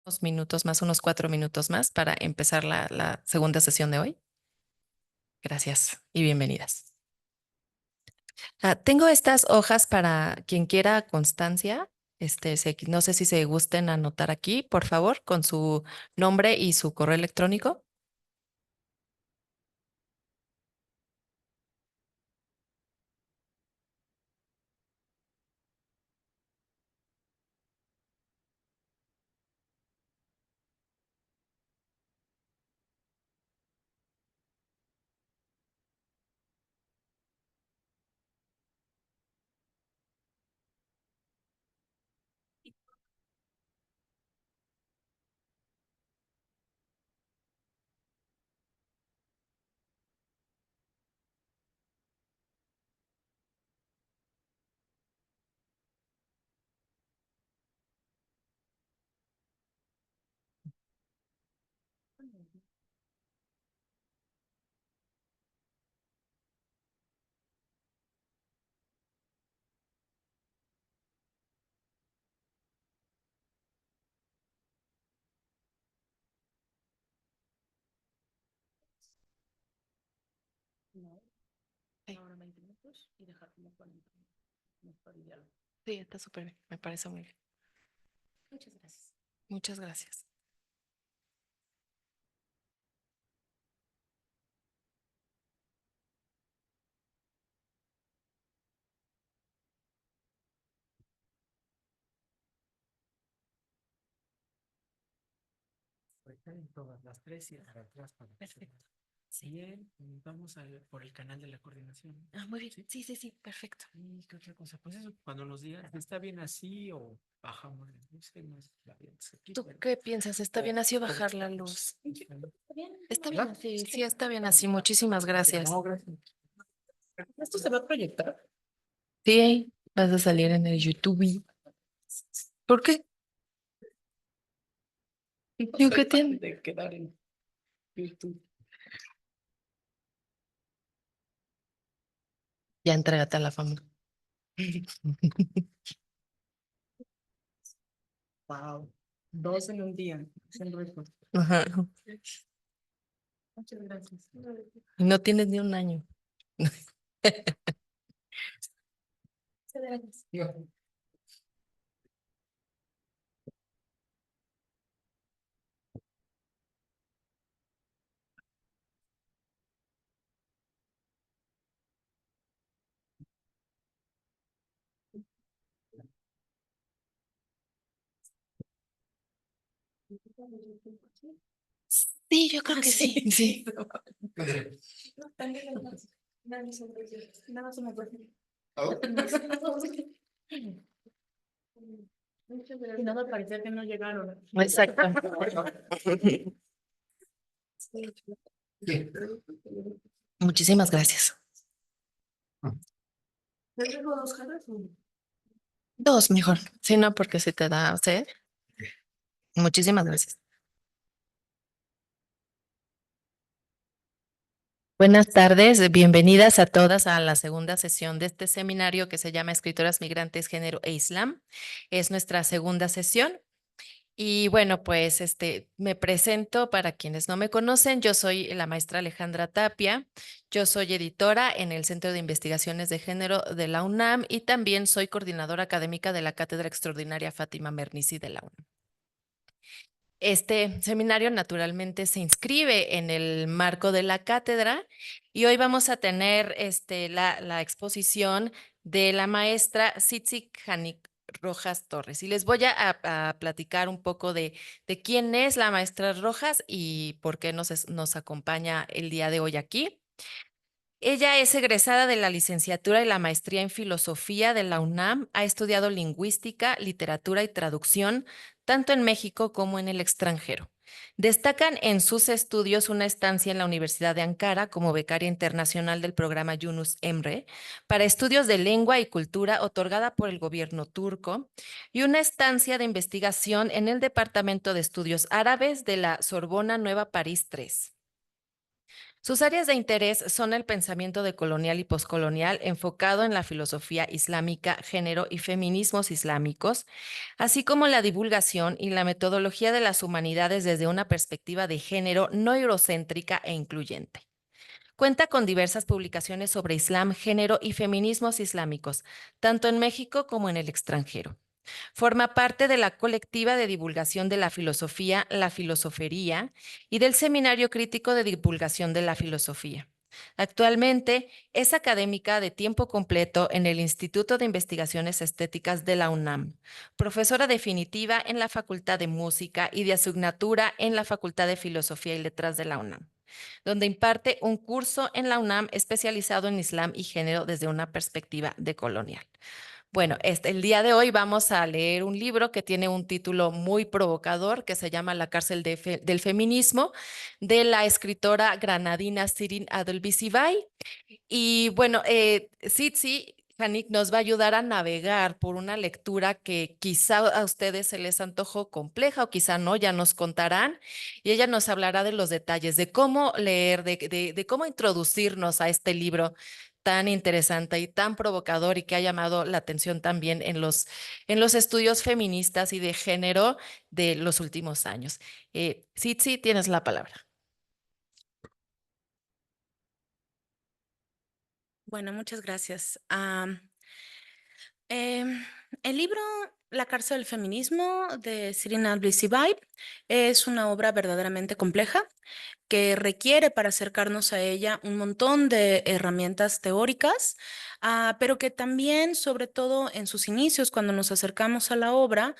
unos minutos más, unos 4 minutos más para empezar la segunda sesión de hoy. Gracias y bienvenidas. Tengo estas hojas para quien quiera constancia. No sé si se gusten anotar aquí, por favor, con su nombre y su correo electrónico. Sí. Ahora 20 minutos y dejar como 40 minutos para el diálogo. Sí, está súper bien. Me parece muy bien. Muchas gracias. Muchas gracias. En todas las tres y para atrás para que se Perfecto. vea. Sí. Bien, vamos por el canal de la coordinación. Muy bien. ¿Sí? Sí, sí, sí, perfecto. ¿Y qué otra cosa? Pues eso, cuando nos digan, ¿está bien así o bajamos la luz? ¿Qué más va bien? ¿Tú qué piensas? ¿Está bien así o bajar la luz? Está bien así, sí, está bien así. Muchísimas gracias. No, gracias. ¿Esto se va a proyectar? Sí, vas a salir en el YouTube. ¿Por qué? ¿Yo qué tiene? De quedar en YouTube. Ya entrégate a la fama. Wow. Dos en un día. Es un récord. Ajá. Muchas gracias. Y no tienes ni un año. Muchas gracias. Sí, yo creo que sí. Sí. Y nada, parecía que no llegaron. Exacto. Muchísimas gracias. ¿Les dejo dos jarras? Dos mejor. Si no, porque se te da sed. Muchísimas gracias. Buenas tardes, bienvenidas a todas a la segunda sesión de este seminario que se llama Escritoras Migrantes, Género e Islam. Es nuestra segunda sesión. Y bueno, pues me presento para quienes no me conocen. Yo soy la maestra Alejandra Tapia. Yo soy editora en el Centro de Investigaciones de Género de la UNAM y también soy coordinadora académica de la Cátedra Extraordinaria Fátima Mernissi de la UNAM. Este seminario naturalmente se inscribe en el marco de la cátedra y hoy vamos a tener la exposición de la maestra Sitzik Janik Rojas Torres. Y les voy a platicar un poco de quién es la maestra Rojas y por qué nos acompaña el día de hoy aquí. Ella es egresada de la licenciatura y la maestría en filosofía de la UNAM. Ha estudiado lingüística, literatura y traducción, tanto en México como en el extranjero. Destacan en sus estudios una estancia en la Universidad de Ankara como becaria internacional del programa Yunus Emre para estudios de lengua y cultura otorgada por el gobierno turco y una estancia de investigación en el Departamento de Estudios Árabes de la Sorbona Nueva París 3. Sus áreas de interés son el pensamiento decolonial y poscolonial enfocado en la filosofía islámica, género y feminismos islámicos, así como la divulgación y la metodología de las humanidades desde una perspectiva de género no eurocéntrica e incluyente. Cuenta con diversas publicaciones sobre Islam, género y feminismos islámicos, tanto en México como en el extranjero. Forma parte de la colectiva de divulgación de la filosofía, la filosofería, y del Seminario Crítico de Divulgación de la Filosofía. Actualmente es académica de tiempo completo en el Instituto de Investigaciones Estéticas de la UNAM, profesora definitiva en la Facultad de Música y de asignatura en la Facultad de Filosofía y Letras de la UNAM, donde imparte un curso en la UNAM especializado en Islam y género desde una perspectiva decolonial. Bueno, el día de hoy vamos a leer un libro que tiene un título muy provocador que se llama La cárcel del feminismo, de la escritora granadina Shirin Abdel-Bizibay. Y bueno, Sitsi Hanik nos va a ayudar a navegar por una lectura que quizá a ustedes se les antojó compleja o quizá no, ya nos contarán. Y ella nos hablará de los detalles, de cómo leer, de cómo introducirnos a este libro tan interesante y tan provocador y que ha llamado la atención también en los estudios feministas y de género de los últimos años. Sitsi, tienes la palabra. Bueno, muchas gracias. Em, el libro La cárcel del feminismo de Shirin Abdel-Bizibay es una obra verdaderamente compleja que requiere para acercarnos a ella un montón de herramientas teóricas, pero que también, sobre todo en sus inicios, cuando nos acercamos a la obra,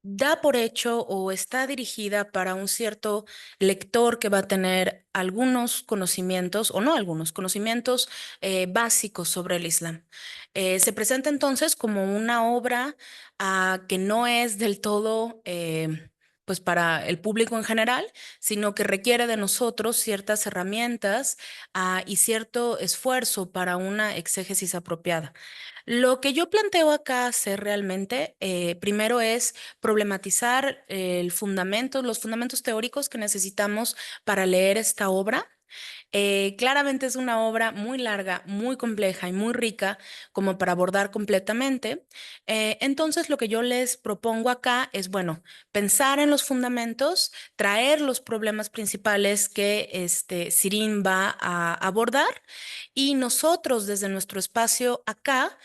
da por hecho o está dirigida para un cierto lector que va a tener algunos conocimientos o no algunos conocimientos básicos sobre el Islam. Se presenta entonces como una obra que no es del todo pues para el público en general, sino que requiere de nosotros ciertas herramientas y cierto esfuerzo para una exégesis apropiada. Lo que yo planteo acá hacer realmente, primero es problematizar los fundamentos teóricos que necesitamos para leer esta obra. Claramente es una obra muy larga, muy compleja y muy rica como para abordar completamente. Entonces, lo que yo les propongo acá es, bueno, pensar en los fundamentos, traer los problemas principales que Sirin va a abordar y nosotros desde nuestro espacio acá,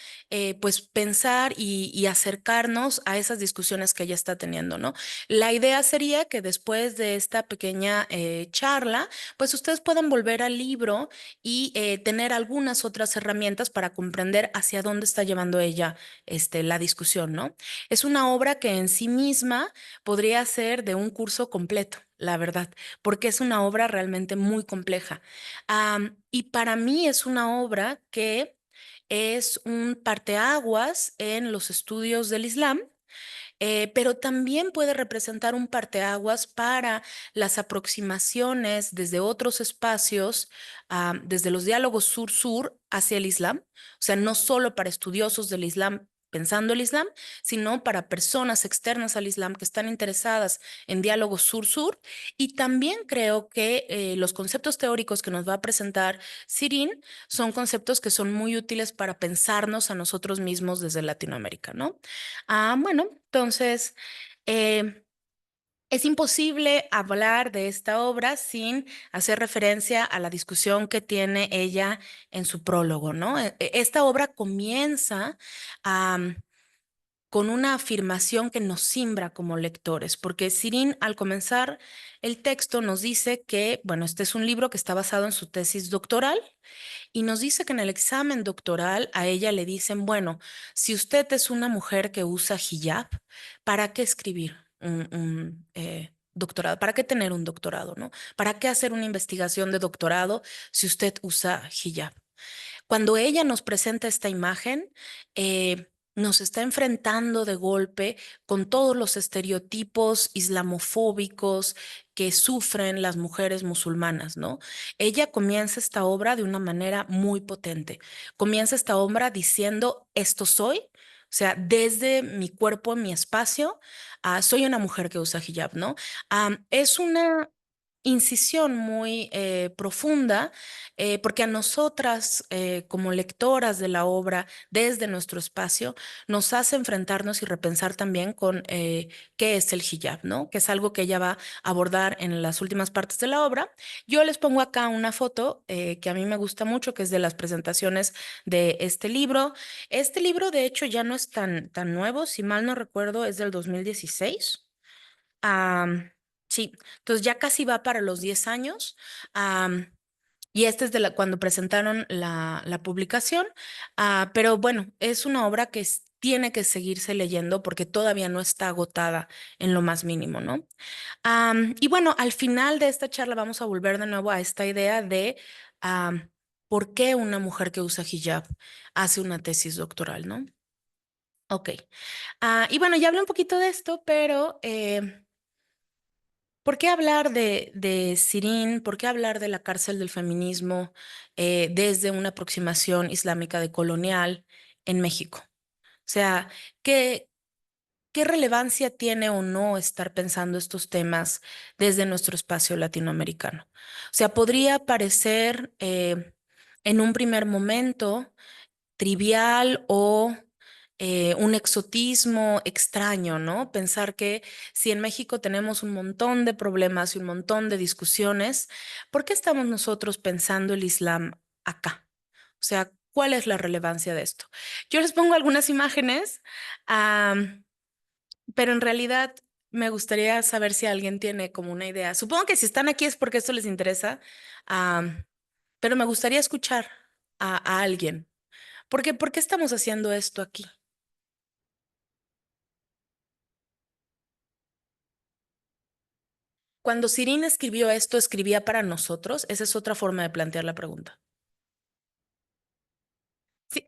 pues pensar y acercarnos a esas discusiones que ella está teniendo, ¿no? La idea sería que después de esta pequeña charla, pues ustedes puedan volver al libro y tener algunas otras herramientas para comprender hacia dónde está llevando ella la discusión, ¿no? Es una obra que en sí misma podría ser de un curso completo, la verdad, porque es una obra realmente muy compleja. Y para mí es una obra que es un parteaguas en los estudios del Islam, pero también puede representar un parteaguas para las aproximaciones desde otros espacios, desde los diálogos sur-sur hacia el Islam, o sea, no solo para estudiosos del Islam pensando el Islam, sino para personas externas al Islam que están interesadas en diálogos sur-sur. Y también creo que los conceptos teóricos que nos va a presentar Sirin son conceptos que son muy útiles para pensarnos a nosotros mismos desde Latinoamérica, ¿no? Bueno, entonces eh, es imposible hablar de esta obra sin hacer referencia a la discusión que tiene ella en su prólogo, ¿no? Esta obra comienza am, con una afirmación que nos simbra como lectores, porque Sirin al comenzar el texto nos dice que, bueno, este es un libro que está basado en su tesis doctoral y nos dice que en el examen doctoral a ella le dicen, bueno, si usted es una mujer que usa hijab, ¿para qué escribir un doctorado? ¿Para qué tener un doctorado, no? ¿Para qué hacer una investigación de doctorado si usted usa hijab? Cuando ella nos presenta esta imagen, nos está enfrentando de golpe con todos los estereotipos islamofóbicos que sufren las mujeres musulmanas, ¿no? Ella comienza esta obra de una manera muy potente. Comienza esta obra diciendo, esto soy, o sea, desde mi cuerpo, mi espacio, soy una mujer que usa hijab, ¿no? Es una incisión muy profunda, porque a nosotras como lectoras de la obra desde nuestro espacio nos hace enfrentarnos y repensar también con qué es el hijab, ¿no? Que es algo que ella va a abordar en las últimas partes de la obra. Yo les pongo acá una foto que a mí me gusta mucho, que es de las presentaciones de este libro. Este libro, de hecho, ya no es tan nuevo, si mal no recuerdo, es del 2016. Sí, entonces ya casi va para los 10 años. Y este es de cuando presentaron la publicación. Pero bueno, es una obra que tiene que seguirse leyendo porque todavía no está agotada en lo más mínimo, ¿no? Y bueno, al final de esta charla vamos a volver de nuevo a esta idea de por qué una mujer que usa hijab hace una tesis doctoral, ¿no? Ok. Y bueno, ya hablé un poquito de esto, pero ¿por qué hablar de Sirin? ¿Por qué hablar de la cárcel del feminismo desde una aproximación islámica decolonial en México? O sea, ¿qué, qué relevancia tiene o no estar pensando estos temas desde nuestro espacio latinoamericano? O sea, podría parecer en un primer momento trivial o un exotismo extraño, ¿no? Pensar que si en México tenemos un montón de problemas y un montón de discusiones, ¿por qué estamos nosotros pensando el Islam acá? O sea, ¿cuál es la relevancia de esto? Yo les pongo algunas imágenes, pero en realidad me gustaría saber si alguien tiene como una idea. Supongo que si están aquí es porque esto les interesa, pero me gustaría escuchar a alguien. ¿Por qué estamos haciendo esto aquí? Cuando Sirin escribió esto, ¿escribía para nosotros? Esa es otra forma de plantear la pregunta. Sí,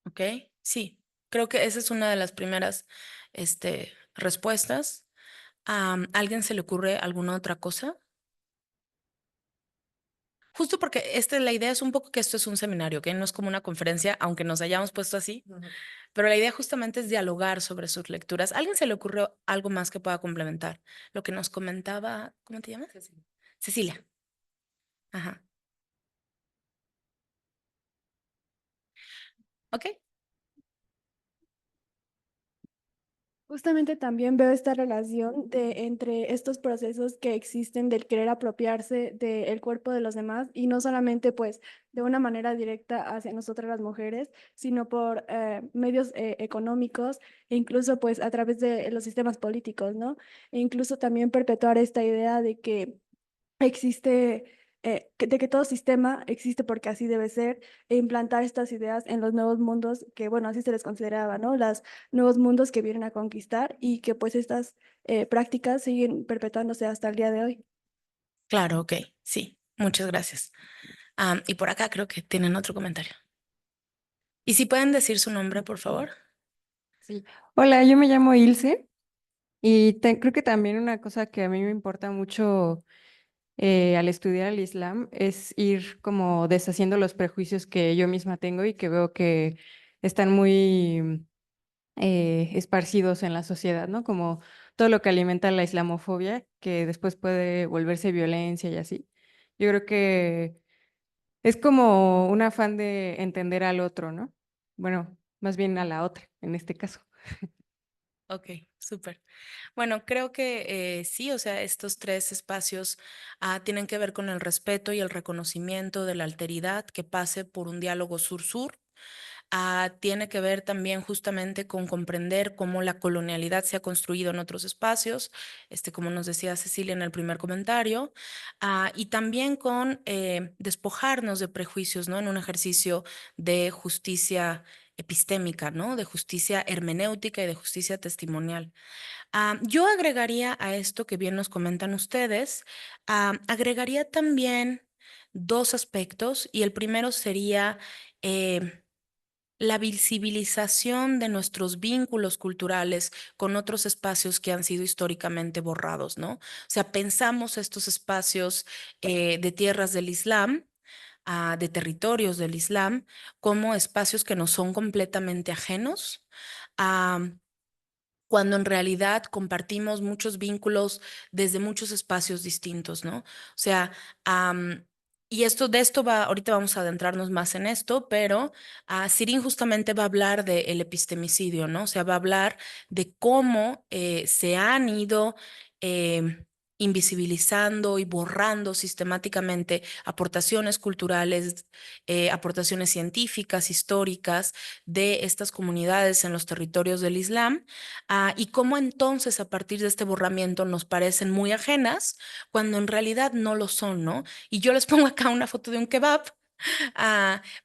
ok, sí. Creo que esa es una de las primeras, respuestas. ¿Alguien se le ocurre alguna otra cosa? Justo porque la idea es un poco que esto es un seminario, que no es como una conferencia, aunque nos hayamos puesto así, Ujú. pero la idea justamente es dialogar sobre sus lecturas. ¿Alguien se le ocurrió algo más que pueda complementar? Lo que nos comentaba, ¿cómo te llamas? Cecilia. Cecilia. Ajá. Ok. Justamente también veo esta relación entre estos procesos que existen del querer apropiarse del cuerpo de los demás y no solamente pues de una manera directa hacia nosotras las mujeres, sino por medios económicos e incluso pues a través de los sistemas políticos, ¿no? E incluso también perpetuar esta idea de que existe, de que todo sistema existe porque así debe ser, e implantar estas ideas en los nuevos mundos que, bueno, así se les consideraba, ¿no? Los nuevos mundos que vienen a conquistar y que pues estas prácticas siguen perpetuándose hasta el día de hoy. Claro, ok. Sí. Muchas gracias. Y por acá creo que tienen otro comentario. ¿Y si pueden decir su nombre, por favor? Sí. Hola, yo me llamo Ilse y creo que también una cosa que a mí me importa mucho al estudiar el Islam es ir como deshaciendo los prejuicios que yo misma tengo y que veo que están muy esparcidos en la sociedad, ¿no? Como todo lo que alimenta la islamofobia, que después puede volverse violencia y así. Yo creo que es como un afán de entender al otro, ¿no? Bueno, más bien a la otra, en este caso. Ok, súper. Bueno, creo que sí, o sea, estos tres espacios tienen que ver con el respeto y el reconocimiento de la alteridad que pase por un diálogo sur-sur. tiene que ver también justamente con comprender cómo la colonialidad se ha construido en otros espacios, como nos decía Cecilia en el primer comentario, y también con despojarnos de prejuicios, ¿no? En un ejercicio de justicia epistémica, ¿no? De justicia hermenéutica y de justicia testimonial. Yo agregaría a esto que bien nos comentan ustedes, agregaría también dos aspectos, y el primero sería la visibilización de nuestros vínculos culturales con otros espacios que han sido históricamente borrados, ¿no? O sea, pensamos estos espacios de tierras del Islam, de territorios del Islam, como espacios que nos son completamente ajenos, cuando en realidad compartimos muchos vínculos desde muchos espacios distintos, ¿no? O sea, y de esto ahorita vamos a adentrarnos más en esto, pero Sirin justamente va a hablar del epistemicidio, ¿no? O sea, va a hablar de cómo se han ido invisibilizando y borrando sistemáticamente aportaciones culturales, aportaciones científicas, históricas de estas comunidades en los territorios del Islam. Y cómo entonces a partir de este borramiento nos parecen muy ajenas cuando en realidad no lo son, ¿no? Y yo les pongo acá una foto de un kebab.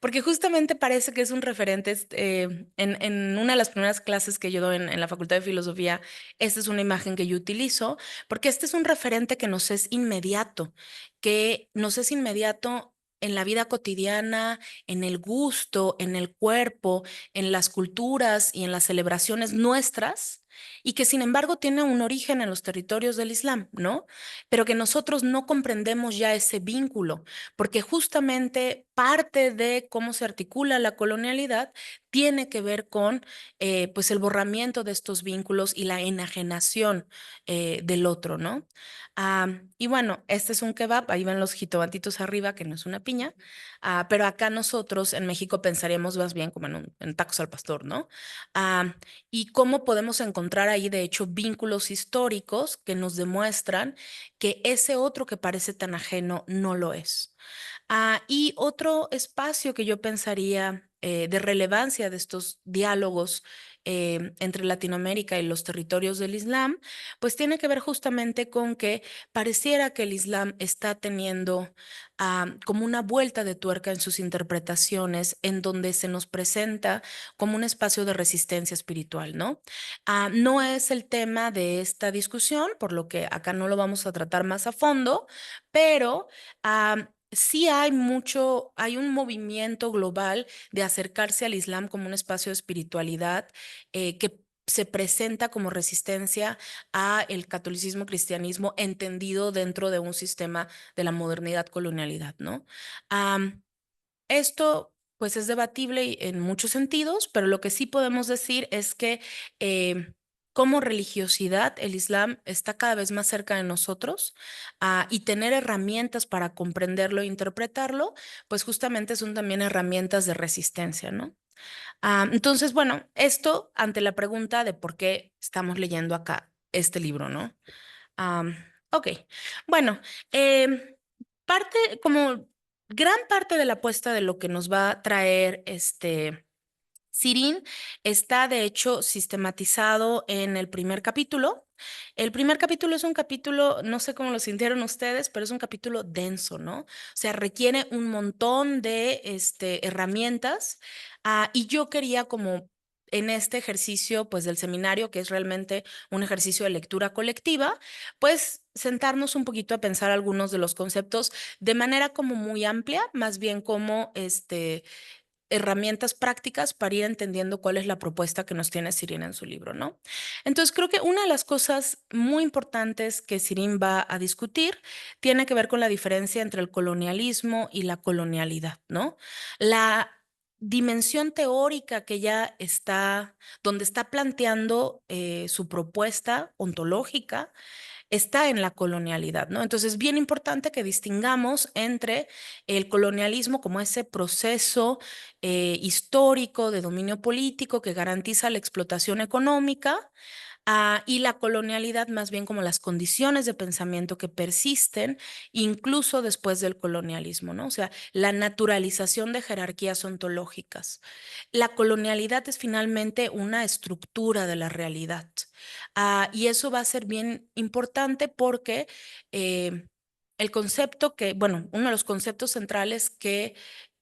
Porque justamente parece que es un referente. En una de las primeras clases que yo doy en la Facultad de Filosofía, esta es una imagen que yo utilizo, porque este es un referente que nos es inmediato en la vida cotidiana, en el gusto, en el cuerpo, en las culturas y en las celebraciones nuestras, y que sin embargo tiene un origen en los territorios del Islam, ¿no? Pero que nosotros no comprendemos ya ese vínculo, porque justamente parte de cómo se articula la colonialidad tiene que ver con pues el borramiento de estos vínculos y la enajenación del otro, ¿no? Y bueno, este es un kebab, ahí ven los jitomatitos arriba, que no es una piña, pero acá nosotros en México pensaríamos más bien como en tacos al pastor, ¿no? Y cómo podemos encontrar ahí, de hecho, vínculos históricos que nos demuestran que ese otro que parece tan ajeno no lo es. Y otro espacio que yo pensaría de relevancia de estos diálogos entre Latinoamérica y los territorios del Islam, pues tiene que ver justamente con que pareciera que el Islam está teniendo como una vuelta de tuerca en sus interpretaciones, en donde se nos presenta como un espacio de resistencia espiritual, ¿no? No es el tema de esta discusión, por lo que acá no lo vamos a tratar más a fondo, pero sí hay un movimiento global de acercarse al Islam como un espacio de espiritualidad que se presenta como resistencia a el catolicismo, cristianismo entendido dentro de un sistema de la modernidad colonialidad, ¿no? Esto pues es debatible en muchos sentidos, pero lo que sí podemos decir es que como religiosidad el Islam está cada vez más cerca de nosotros, y tener herramientas para comprenderlo e interpretarlo, pues justamente son también herramientas de resistencia, ¿no? Entonces, bueno, esto ante la pregunta de por qué estamos leyendo acá este libro, ¿no? Am, ok, bueno, como gran parte de la apuesta de lo que nos va a traer Sirin está de hecho sistematizado en el primer capítulo. El primer capítulo es un capítulo, no sé cómo lo sintieron ustedes, pero es un capítulo denso, ¿no? O sea, requiere un montón de herramientas, y yo quería como en este ejercicio pues del seminario, que es realmente un ejercicio de lectura colectiva, pues sentarnos un poquito a pensar algunos de los conceptos de manera como muy amplia, más bien como herramientas prácticas para ir entendiendo cuál es la propuesta que nos tiene Sirin en su libro, ¿no? Entonces, creo que una de las cosas muy importantes que Sirin va a discutir tiene que ver con la diferencia entre el colonialismo y la colonialidad, ¿no? La dimensión teórica que ya donde está planteando su propuesta ontológica, está en la colonialidad, ¿no? Entonces, es bien importante que distingamos entre el colonialismo como ese proceso histórico de dominio político que garantiza la explotación económica, Y la colonialidad más bien como las condiciones de pensamiento que persisten incluso después del colonialismo, ¿no? O sea, la naturalización de jerarquías ontológicas. La colonialidad es finalmente una estructura de la realidad. Y eso va a ser bien importante porque el concepto que, bueno, uno de los conceptos centrales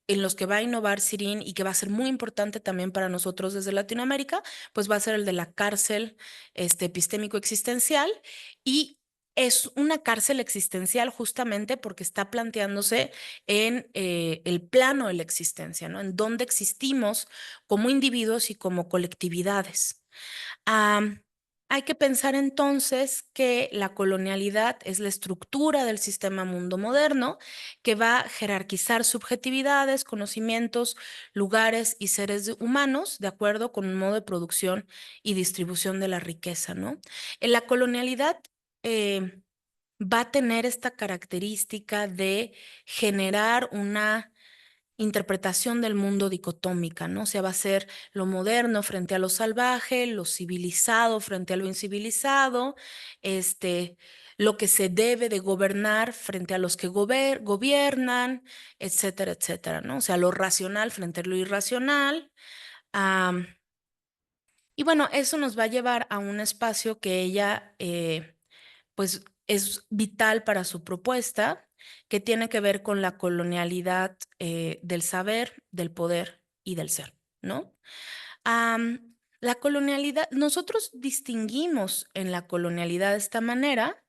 en los que va a innovar Sirin y que va a ser muy importante también para nosotros desde Latinoamérica, pues va a ser el de la cárcel epistémico-existencial, y es una cárcel existencial justamente porque está planteándose en el plano de la existencia, ¿no? En dónde existimos como individuos y como colectividades. Am, Hay que pensar entonces que la colonialidad es la estructura del sistema mundo moderno que va a jerarquizar subjetividades, conocimientos, lugares y humanos de acuerdo con un modo de producción y distribución de la riqueza, ¿no? La colonialidad eh, va a tener esta característica de generar una interpretación del mundo dicotómica, ¿no? O sea, va a ser lo moderno frente a lo salvaje, lo civilizado frente a lo incivilizado, lo que se debe de gobernar frente a los que gobiernan, etcétera, etcétera, ¿no? O sea, lo racional frente a lo irracional. am, y bueno, eso nos va a llevar a un espacio que ella, pues, es vital para su propuesta, que tiene que ver con la colonialidad del saber, del poder y del ser, ¿no? La colonialidad, nosotros distinguimos en la colonialidad de esta manera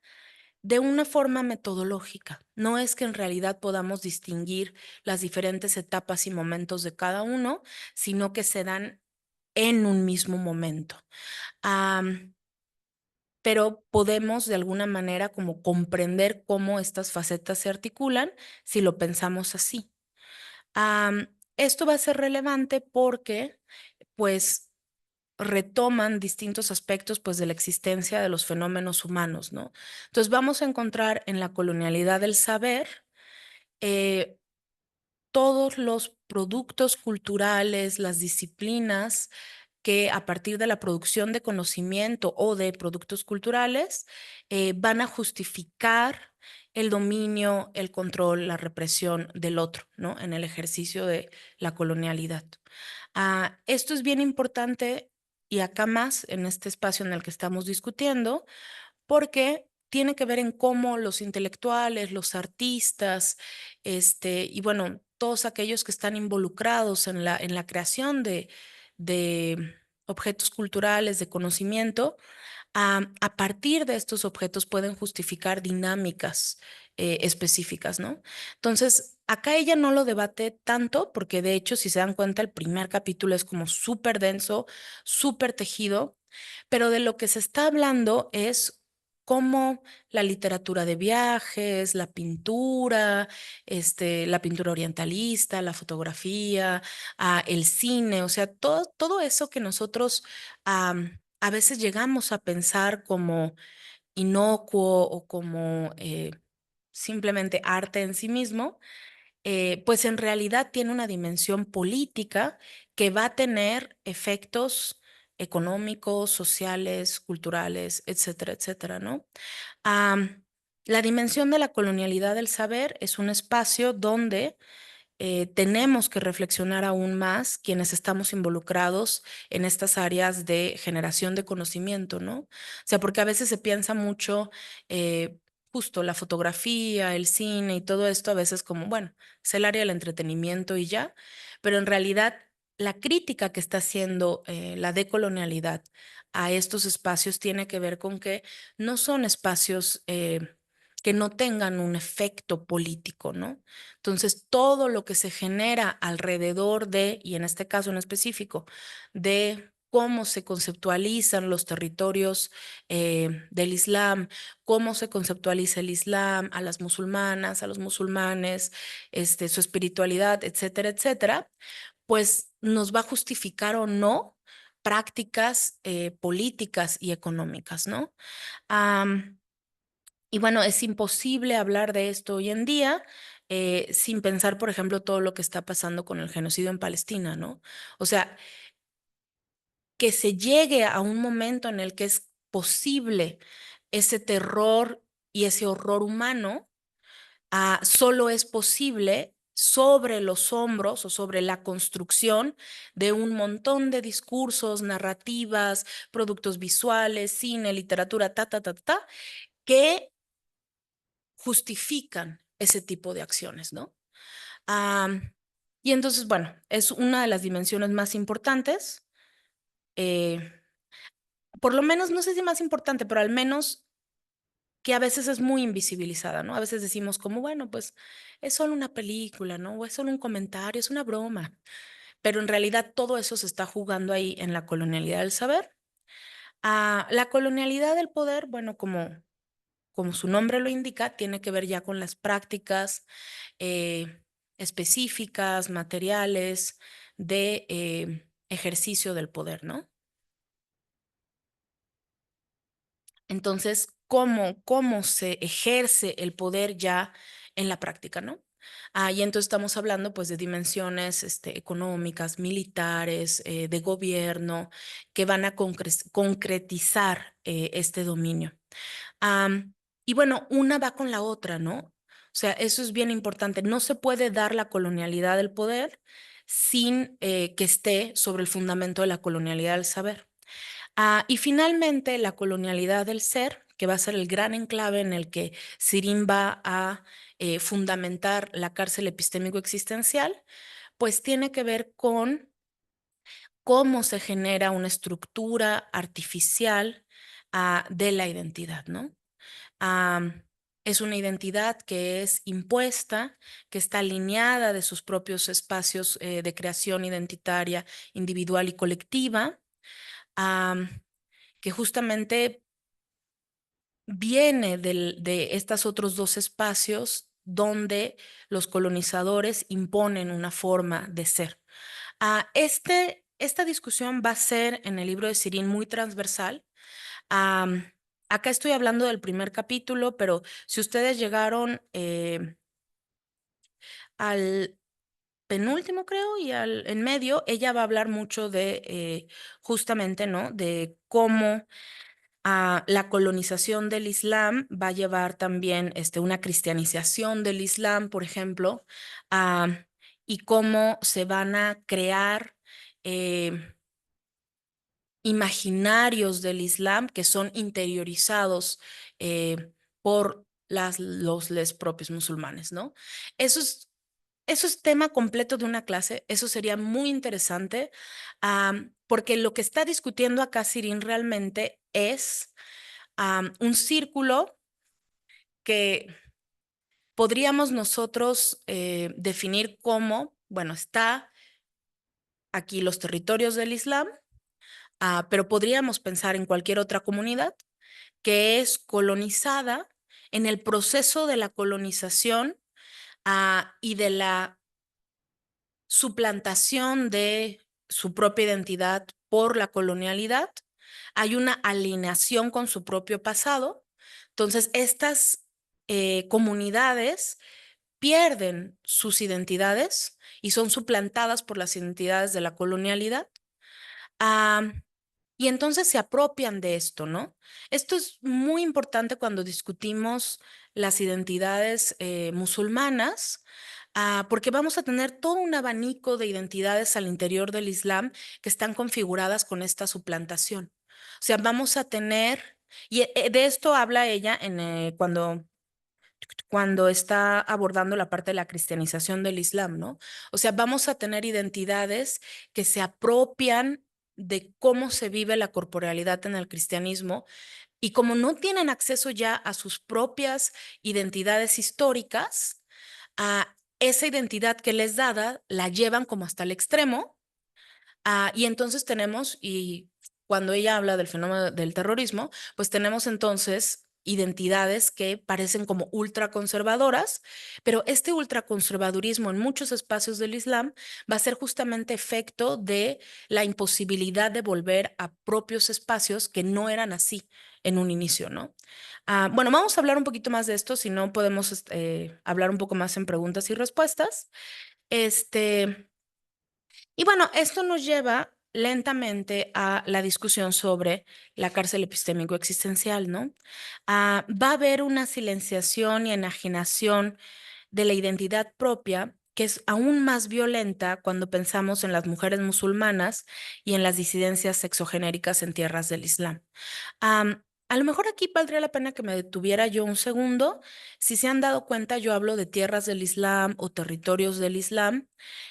de una forma metodológica. No es que en realidad podamos distinguir las diferentes etapas y momentos de cada uno, sino que se dan en un mismo momento. Pero podemos de alguna manera como comprender cómo estas facetas se articulan si lo pensamos así. Esto va a ser relevante porque pues retoman distintos aspectos pues de la existencia de los fenómenos humanos, ¿no? Entonces vamos a encontrar en la colonialidad del saber eh, todos los productos culturales, las disciplinas que a partir de la producción de conocimiento o de productos culturales van a justificar el dominio, el control, la represión del otro, ¿no? En el ejercicio de la colonialidad. Esto es bien importante y acá más en este espacio en el que estamos discutiendo, porque tiene que ver en cómo los intelectuales, los artistas, y bueno, todos aquellos que están involucrados en la creación de objetos culturales, de conocimiento, a partir de estos objetos pueden justificar dinámicas específicas, ¿no? Entonces, acá ella no lo debate tanto, porque de hecho, si se dan cuenta, el primer capítulo es como súper denso, súper tejido, pero de lo que se está hablando es cómo la literatura de viajes, la pintura orientalista, la fotografía, el cine, o sea, todo eso que nosotros a veces llegamos a pensar como inocuo o como simplemente arte en sí mismo, pues en realidad tiene una dimensión política que va a tener efectos económicos, sociales, culturales, etcétera, etcétera, ¿no? La dimensión de la colonialidad del saber es un espacio donde tenemos que reflexionar aún más quienes estamos involucrados en estas áreas de generación de conocimiento, ¿no? O sea, porque a veces se piensa mucho, justo la fotografía, el cine y todo esto, a veces como, bueno, es el área del entretenimiento y ya, pero en realidad la crítica que está haciendo la decolonialidad a estos espacios tiene que ver con que no son espacios que no tengan un efecto político, ¿no? Entonces, todo lo que se genera alrededor de, y en este caso en específico, de cómo se conceptualizan los territorios del Islam, cómo se conceptualiza el Islam, a las musulmanas, a los musulmanes, su espiritualidad, etcétera, etcétera, pues nos va a justificar o no prácticas políticas y económicas, ¿no? Y bueno, es imposible hablar de esto hoy en día sin pensar, por ejemplo, todo lo que está pasando con el genocidio en Palestina, ¿no? O sea, que se llegue a un momento en el que es posible ese terror y ese horror humano, solo es posible sobre los hombros o sobre la construcción de un montón de discursos, narrativas, productos visuales, cine, literatura, que justifican ese tipo de acciones, ¿no? Y entonces, bueno, es una de las dimensiones más importantes, eh, por lo menos, no sé si más importante, pero al menos que a veces es muy invisibilizada, ¿no? A veces decimos como, bueno, pues es solo una película, ¿no? O es solo un comentario, es una broma, pero en realidad todo eso se está jugando ahí en la colonialidad del saber. La colonialidad del poder, bueno, como su nombre lo indica, tiene que ver ya con las prácticas específicas, materiales de ejercicio del poder, ¿no? Entonces, ¿cómo se ejerce el poder ya en la práctica, ¿no? Y entonces estamos hablando pues de dimensiones económicas, militares, de gobierno, que van a concretizar este dominio. Y bueno, una va con la otra, ¿no? O sea, eso es bien importante. No se puede dar la colonialidad del poder sin que esté sobre el fundamento de la colonialidad del saber. Y finalmente, la colonialidad del ser, que va a ser el gran enclave en el que Sirin va a fundamentar la cárcel epistémico-existencial, pues tiene que ver con cómo se genera una estructura artificial de la identidad, ¿no? Es una identidad que es impuesta, que está alineada de sus propios espacios de creación identitaria, individual y colectiva, que justamente viene de estos otros dos espacios donde los colonizadores imponen una forma de ser. Esta discusión va a ser en el libro de Sirin muy transversal. Acá estoy hablando del primer capítulo, pero si ustedes llegaron al penúltimo, creo, y en medio, ella va a hablar mucho de justamente, ¿no? De cómo la colonización del Islam va a llevar también una cristianización del Islam, por ejemplo, y cómo se van a crear imaginarios del Islam que son interiorizados por los propios musulmanes, ¿no? Eso es tema completo de una clase, eso sería muy interesante, porque lo que está discutiendo acá Sirin realmente es un círculo que podríamos nosotros definir como, bueno, está aquí los territorios del Islam, pero podríamos pensar en cualquier otra comunidad que es colonizada en el proceso de la colonización y de la suplantación de su propia identidad por la colonialidad. Hay una alineación con su propio pasado. Entonces, estas comunidades pierden sus identidades y son suplantadas por las identidades de la colonialidad. Y entonces se apropian de esto, ¿no? Esto es muy importante cuando discutimos las identidades musulmanas, porque vamos a tener todo un abanico de identidades al interior del Islam que están configuradas con esta suplantación. O sea, vamos a tener, y de esto habla ella cuando está abordando la parte de la cristianización del Islam, ¿no? O sea, vamos a tener identidades que se apropian de cómo se vive la corporalidad en el cristianismo y como no tienen acceso ya a sus propias identidades históricas, a esa identidad que les dada la llevan como hasta el extremo. Y entonces tenemos, y cuando ella habla del fenómeno del terrorismo, pues tenemos entonces identidades que parecen como ultraconservadoras, pero este ultraconservadurismo en muchos espacios del Islam va a ser justamente efecto de la imposibilidad de volver a propios espacios que no eran así en un inicio, ¿no? Bueno, vamos a hablar un poquito más de esto, si no podemos hablar un poco más en preguntas y respuestas. Y bueno, esto nos lleva lentamente a la discusión sobre la cárcel epistémico-existencial, ¿no? Va a haber una silenciación y enajenación de la identidad propia que es aún más violenta cuando pensamos en las mujeres musulmanas y en las disidencias sexogenéricas en tierras del Islam. A lo mejor aquí valdría la pena que me detuviera yo un segundo. Si se han dado cuenta, yo hablo de tierras del Islam o territorios del Islam.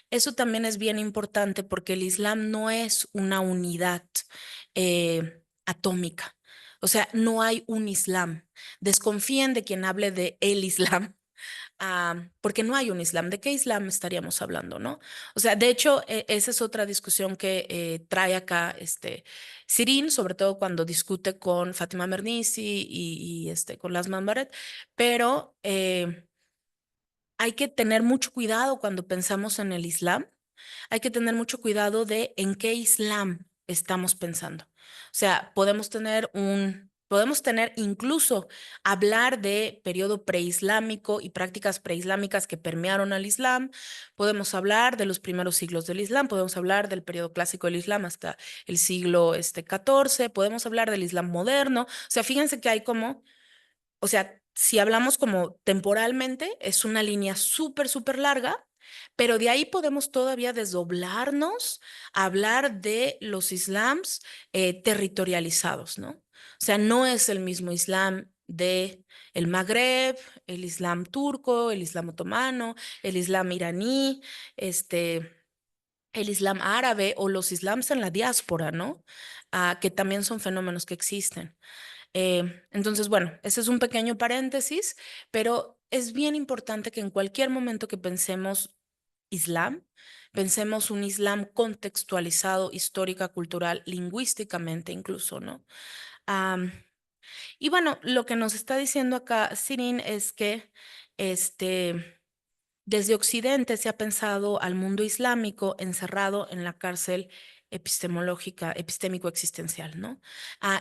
Eso también es bien importante porque el Islam no es una unidad atómica. O sea, no hay un Islam. Desconfíen de quien hable de el Islam. Porque no hay un Islam. ¿De qué Islam estaríamos hablando, no? O sea, de hecho, esa es otra discusión que trae acá Sirin, sobre todo cuando discute con Fátima Mernissi y con Lasman Barrett, pero hay que tener mucho cuidado cuando pensamos en el Islam. Hay que tener mucho cuidado de en qué Islam estamos pensando. O sea, podemos tener incluso hablar de periodo preislámico y prácticas preislámicas que permearon al Islam. Podemos hablar de los primeros siglos del Islam. Podemos hablar del periodo clásico del Islam hasta el siglo XIV. Podemos hablar del Islam moderno. O sea, fíjense que hay como, o sea, si hablamos como temporalmente, es una línea súper, súper larga, pero de ahí podemos todavía desdoblarnos a hablar de los islams territorializados, ¿no? O sea, no es el mismo islam de el Magreb, el islam turco, el islam otomano, el islam iraní, el islam árabe o los islams en la diáspora, ¿no? Que también son fenómenos que existen. Entonces, bueno, ese es un pequeño paréntesis, pero es bien importante que en cualquier momento que pensemos Islam, pensemos un Islam contextualizado, histórica, cultural, lingüísticamente incluso, ¿no? Am, y bueno, lo que nos está diciendo acá Sirin es que desde Occidente se ha pensado al mundo islámico encerrado en la cárcel epistemológica, epistémico-existencial, ¿no?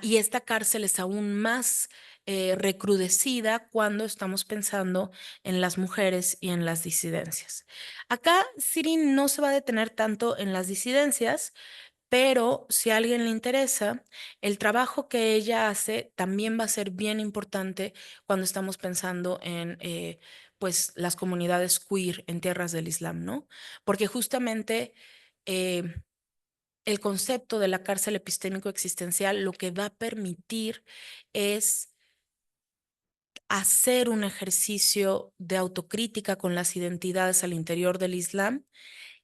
Y esta cárcel es aún más recrudecida cuando estamos pensando en las mujeres y en las disidencias. Acá Sirin no se va a detener tanto en las disidencias, pero si a alguien le interesa, el trabajo que ella hace también va a ser bien importante cuando estamos pensando en pues las comunidades queer en tierras del Islam, ¿no? Porque justamente eh, el concepto de la cárcel epistémico existencial lo que va a permitir es hacer un ejercicio de autocrítica con las identidades al interior del Islam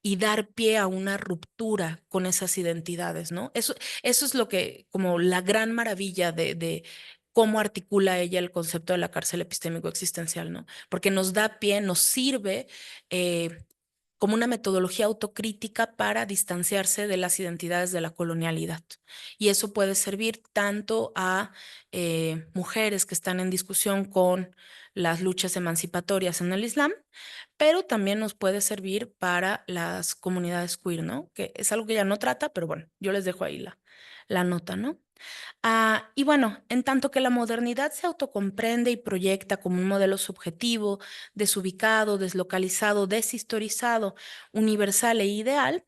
y dar pie a una ruptura con esas identidades, ¿no? Eso es lo que, como la gran maravilla de cómo articula ella el concepto de la cárcel epistémico existencial, ¿no? Porque nos da pie, nos sirve como una metodología autocrítica para distanciarse de las identidades de la colonialidad. Y eso puede servir tanto a mujeres que están en discusión con las luchas emancipatorias en el Islam, pero también nos puede servir para las comunidades queer, ¿no? Que es algo que ella no trata, pero bueno, yo les dejo ahí la nota, ¿no? Y bueno, en tanto que la modernidad se autocomprende y proyecta como un modelo subjetivo, desubicado, deslocalizado, deshistorizado, universal e ideal,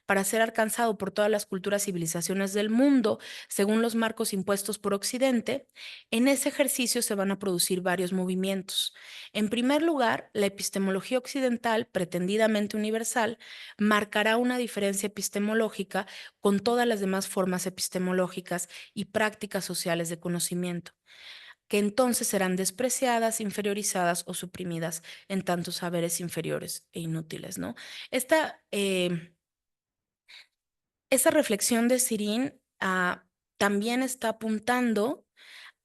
para ser alcanzado por todas las culturas y civilizaciones del mundo, según los marcos impuestos por Occidente, en ese ejercicio se van a producir varios movimientos. En primer lugar, la epistemología occidental, pretendidamente universal, marcará una diferencia epistemológica con todas las demás formas epistemológicas y prácticas sociales de conocimiento, que entonces serán despreciadas, inferiorizadas o suprimidas en tantos saberes inferiores e inútiles, ¿no? Esa reflexión de Sirin también está apuntando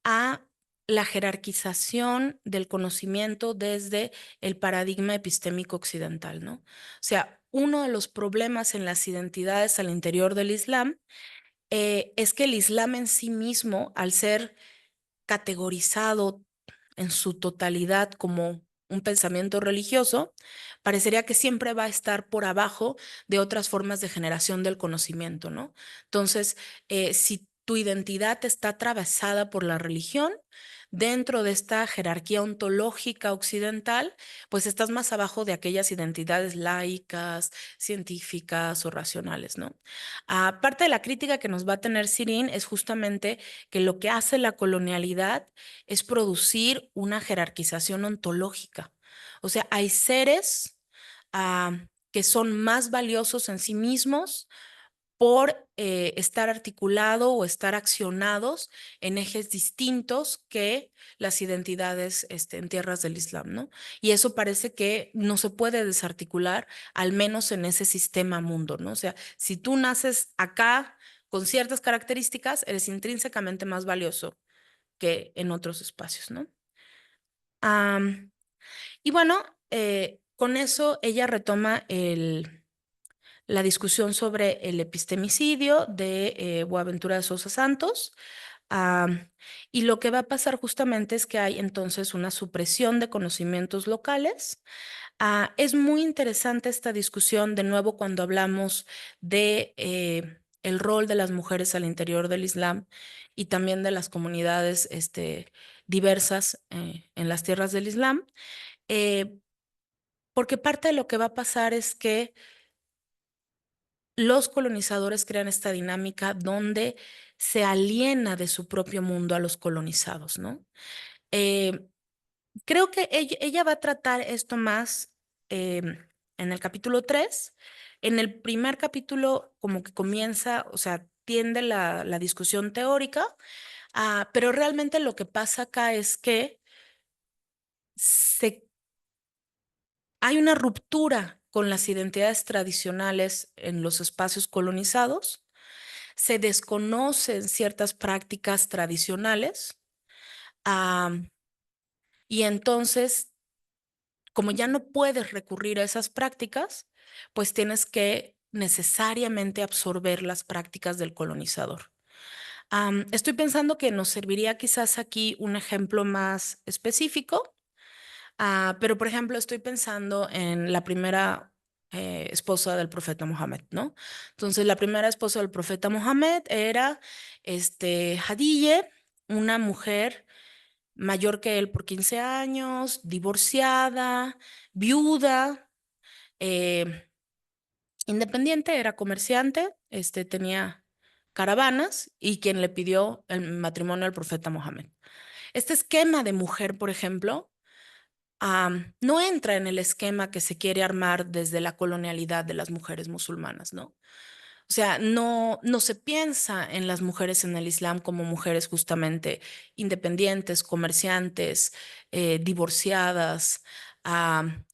a la jerarquización del conocimiento desde el paradigma epistémico occidental, ¿no? O sea, uno de los problemas en las identidades al interior del Islam es que el Islam en sí mismo, al ser categorizado en su totalidad como un pensamiento religioso, parecería que siempre va a estar por abajo de otras formas de generación del conocimiento, ¿no? Entonces, si tu identidad está atravesada por la religión, dentro de esta jerarquía ontológica occidental, pues estás más abajo de aquellas identidades laicas, científicas o racionales, ¿no? Aparte de la crítica que nos va a tener Sirin es justamente que lo que hace la colonialidad es producir una jerarquización ontológica. O sea, hay seres que son más valiosos en sí mismos por estar articulado o estar accionados en ejes distintos que las identidades en tierras del Islam, ¿no? Y eso parece que no se puede desarticular, al menos en ese sistema mundo, ¿no? O sea, si tú naces acá con ciertas características, eres intrínsecamente más valioso que en otros espacios, ¿no? Y bueno, con eso ella retoma la discusión sobre el epistemicidio de Boaventura de Sousa Santos. Y lo que va a pasar justamente es que hay entonces una supresión de conocimientos locales. Es muy interesante esta discusión, de nuevo, cuando hablamos de el rol de las mujeres al interior del Islam y también de las comunidades diversas en las tierras del Islam, eh, porque parte de lo que va a pasar es que los colonizadores crean esta dinámica donde se aliena de su propio mundo a los colonizados, ¿no? Eh, Creo que ella va a tratar esto más en el capítulo 3. En el primer capítulo como que comienza, o sea, tiende la discusión teórica, pero realmente lo que pasa acá es que hay una ruptura con las identidades tradicionales en los espacios colonizados, se desconocen ciertas prácticas tradicionales, y entonces, como ya no puedes recurrir a esas prácticas, pues tienes que necesariamente absorber las prácticas del colonizador. Estoy pensando que nos serviría quizás aquí un ejemplo más específico, pero por ejemplo estoy pensando en la primera esposa del profeta Mohammed, ¿no? Entonces la primera esposa del profeta Mohammed era Jadiye, una mujer mayor que él por 15 años, divorciada, viuda, eh, independiente, era comerciante, tenía caravanas y quien le pidió el matrimonio al profeta Mohammed. Este esquema de mujer, por ejemplo, no entra en el esquema que se quiere armar desde la colonialidad de las mujeres musulmanas, ¿no? O sea, no se piensa en las mujeres en el Islam como mujeres justamente independientes, comerciantes, divorciadas,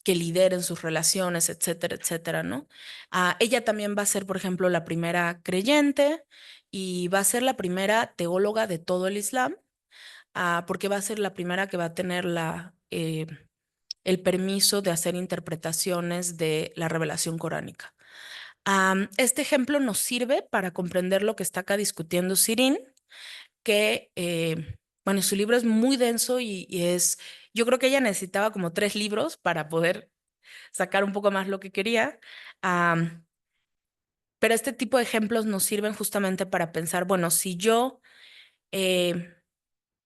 que lideren sus relaciones, etcétera, etcétera, ¿no? Ella también va a ser, por ejemplo, la primera creyente y va a ser la primera teóloga de todo el Islam, porque va a ser la primera que va a tener el permiso de hacer interpretaciones de la revelación coránica. Este ejemplo nos sirve para comprender lo que está acá discutiendo Sirin, que, bueno, su libro es muy denso yo creo que ella necesitaba como 3 libros para poder sacar un poco más lo que quería. Pero este tipo de ejemplos nos sirven justamente para pensar, bueno, si yo eh,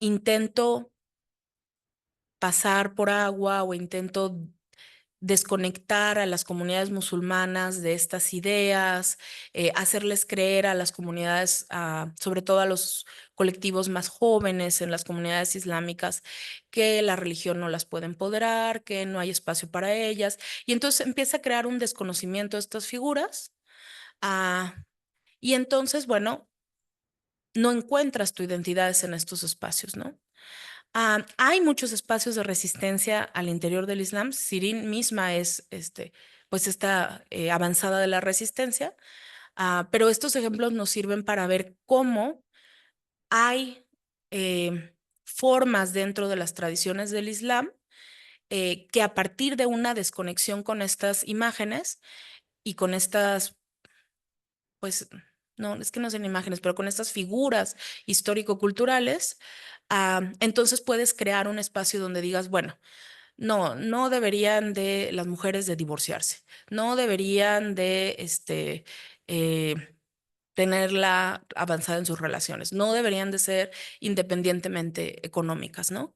intento pasar por agua o intento desconectar a las comunidades musulmanas de estas ideas, hacerles creer a las comunidades, sobre todo a los colectivos más jóvenes en las comunidades islámicas, que la religión no las puede empoderar, que no hay espacio para ellas. Y entonces empieza a crear un desconocimiento de estas figuras. Y entonces, bueno, no encuentras tu identidad en estos espacios, ¿no? Hay muchos espacios de resistencia al interior del Islam. Sirin misma es, pues, esta avanzada de la resistencia, pero estos ejemplos nos sirven para ver cómo hay formas dentro de las tradiciones del Islam que a partir de una desconexión con estas imágenes y con estas, pues, no, es que no son imágenes, pero con estas figuras histórico-culturales, entonces puedes crear un espacio donde digas, bueno, no deberían de las mujeres de divorciarse, no deberían de, eh, tenerla avanzada en sus relaciones. No deberían de ser independientemente económicas, ¿no?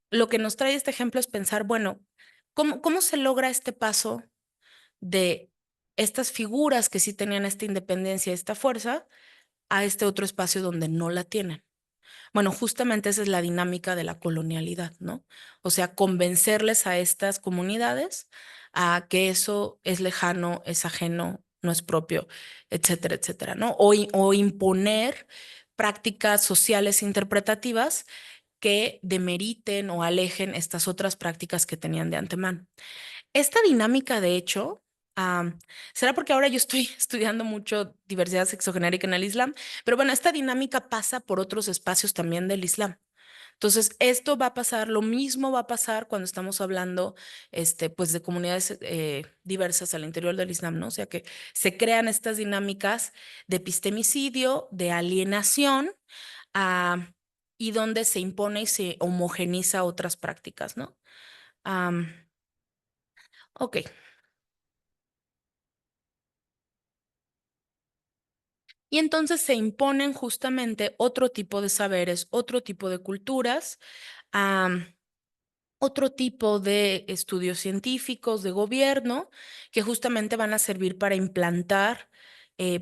Lo que nos trae este ejemplo es pensar, bueno, ¿cómo se logra este paso de estas figuras que sí tenían esta independencia, esta fuerza, a este otro espacio donde no la tienen? Bueno, justamente esa es la dinámica de la colonialidad, ¿no? O sea, convencerles a estas comunidades a que eso es lejano, es ajeno, no es propio, etcétera, etcétera, ¿no? O imponer prácticas sociales interpretativas que demeriten o alejen estas otras prácticas que tenían de antemano. Esta dinámica, de hecho, será porque ahora yo estoy estudiando mucho diversidad sexogenérica en el Islam, pero bueno, esta dinámica pasa por otros espacios también del Islam. Entonces, esto va a pasar, lo mismo va a pasar cuando estamos hablando, pues, de comunidades diversas al interior del Islam, ¿no? O sea, que se crean estas dinámicas de epistemicidio, de alienación, ah, y donde se impone y se homogeniza otras prácticas, ¿no? Am, ok. Y entonces se imponen justamente otro tipo de saberes, otro tipo de culturas, otro tipo de estudios científicos, de gobierno, que justamente van a servir para implantar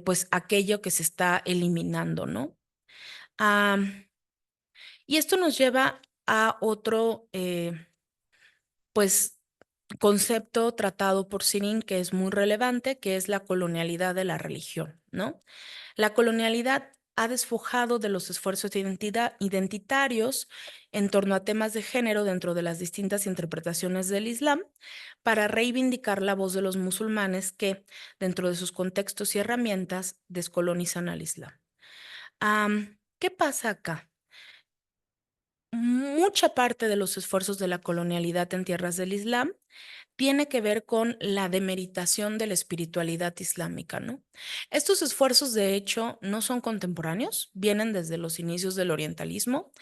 pues aquello que se está eliminando, ¿no? Y esto nos lleva a otro pues concepto tratado por Sirin que es muy relevante, que es la colonialidad de la religión, ¿no? La colonialidad ha despojado de los esfuerzos identitarios en torno a temas de género dentro de las distintas interpretaciones del Islam para reivindicar la voz de los musulmanes que, dentro de sus contextos y herramientas, descolonizan al Islam. ¿Qué pasa acá? Mucha parte de los esfuerzos de la colonialidad en tierras del Islam tiene que ver con la demeritación de la espiritualidad islámica, ¿no? Estos esfuerzos, de hecho, no son contemporáneos, vienen desde los inicios del orientalismo.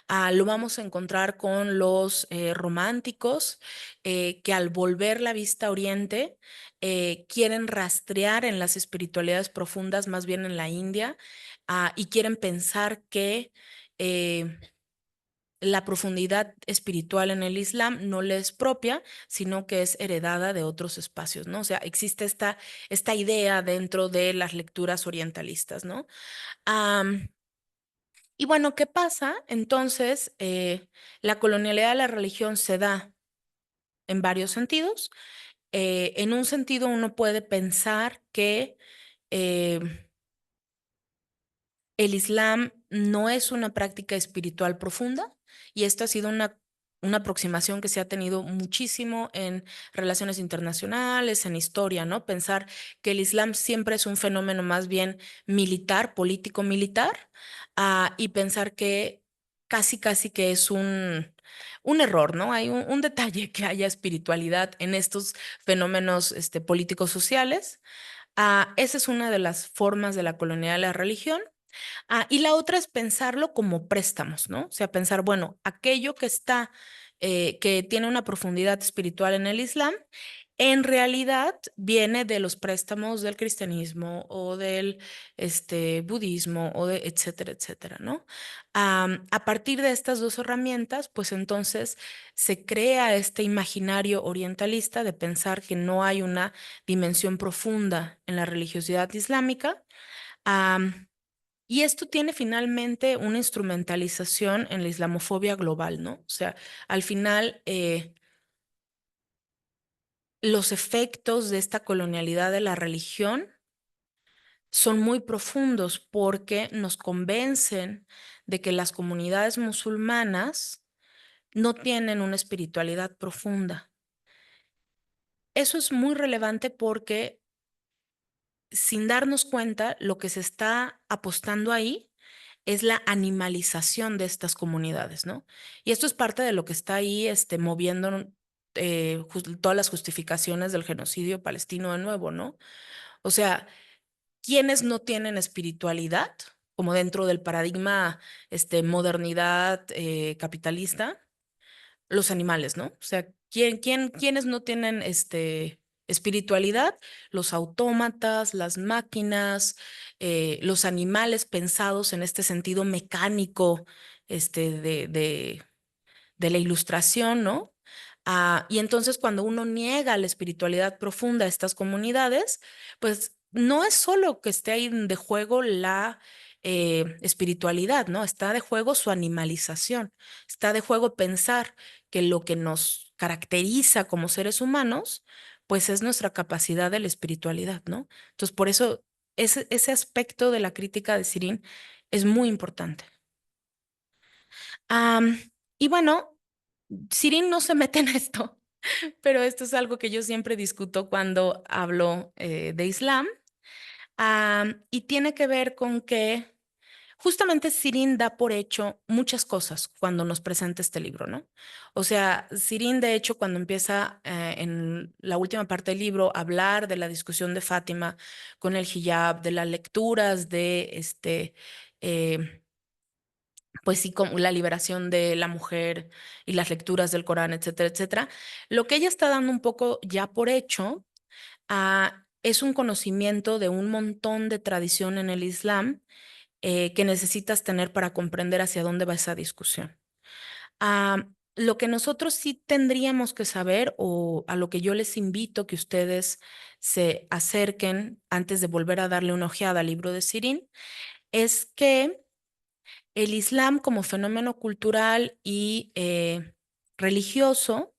Lo vamos a encontrar con los románticos que al volver la vista a Oriente quieren rastrear en las espiritualidades profundas, más bien en la India, y quieren pensar que la profundidad espiritual en el Islam no le es propia, sino que es heredada de otros espacios, ¿no? O sea, existe esta idea dentro de las lecturas orientalistas, ¿no? Y bueno, ¿qué pasa? Entonces, la colonialidad de la religión se da en varios sentidos. En un sentido, uno puede pensar que eh, el Islam no es una práctica espiritual profunda y esto ha sido una aproximación que se ha tenido muchísimo en relaciones internacionales, en historia, ¿no? Pensar que el Islam siempre es un fenómeno más bien militar, político-militar, y pensar que casi que es un error, ¿no? Hay un detalle que haya espiritualidad en estos fenómenos políticos sociales. Esa es una de las formas de la colonialidad de la religión. Y la otra es pensarlo como préstamos, ¿no? O sea, pensar, bueno, aquello que está, que tiene una profundidad espiritual en el Islam, en realidad viene de los préstamos del cristianismo o del budismo o de etcétera, etcétera, ¿no? A partir de estas dos herramientas, pues entonces se crea este imaginario orientalista de pensar que no hay una dimensión profunda en la religiosidad islámica. Y esto tiene finalmente una instrumentalización en la islamofobia global, ¿no? O sea, al final, los efectos de esta colonialidad de la religión son muy profundos porque nos convencen de que las comunidades musulmanas no tienen una espiritualidad profunda. Eso es muy relevante porque sin darnos cuenta, lo que se está apostando ahí es la animalización de estas comunidades, ¿no? Y esto es parte de lo que está ahí moviendo todas las justificaciones del genocidio palestino de nuevo, ¿no? O sea, ¿quiénes no tienen espiritualidad? Como dentro del paradigma modernidad capitalista, los animales, ¿no? O sea, ¿quiénes no tienen Espiritualidad, los autómatas, las máquinas, los animales pensados en este sentido mecánico, de la ilustración, ¿no? Y entonces cuando uno niega la espiritualidad profunda a estas comunidades, pues no es solo que esté ahí de juego la espiritualidad, ¿no? Está de juego su animalización, está de juego pensar que lo que nos caracteriza como seres humanos, pues es nuestra capacidad de la espiritualidad, ¿no? Entonces, por eso ese aspecto de la crítica de Sirin es muy importante. Am, y bueno, Sirin no se mete en esto, pero esto es algo que yo siempre discuto cuando hablo de Islam. Y tiene que ver con que justamente Sirin da por hecho muchas cosas cuando nos presenta este libro, ¿no? O sea, Sirin, de hecho, cuando empieza en la última parte del libro a hablar de la discusión de Fátima con el hijab, de las lecturas de eh, pues sí, como la liberación de la mujer y las lecturas del Corán, etcétera, etcétera. Lo que ella está dando un poco ya por hecho es un conocimiento de un montón de tradición en el Islam que necesitas tener para comprender hacia dónde va esa discusión. Lo que nosotros sí tendríamos que saber, o a lo que yo les invito que ustedes se acerquen antes de volver a darle una ojeada al libro de Sirin, es que el Islam como fenómeno cultural y religioso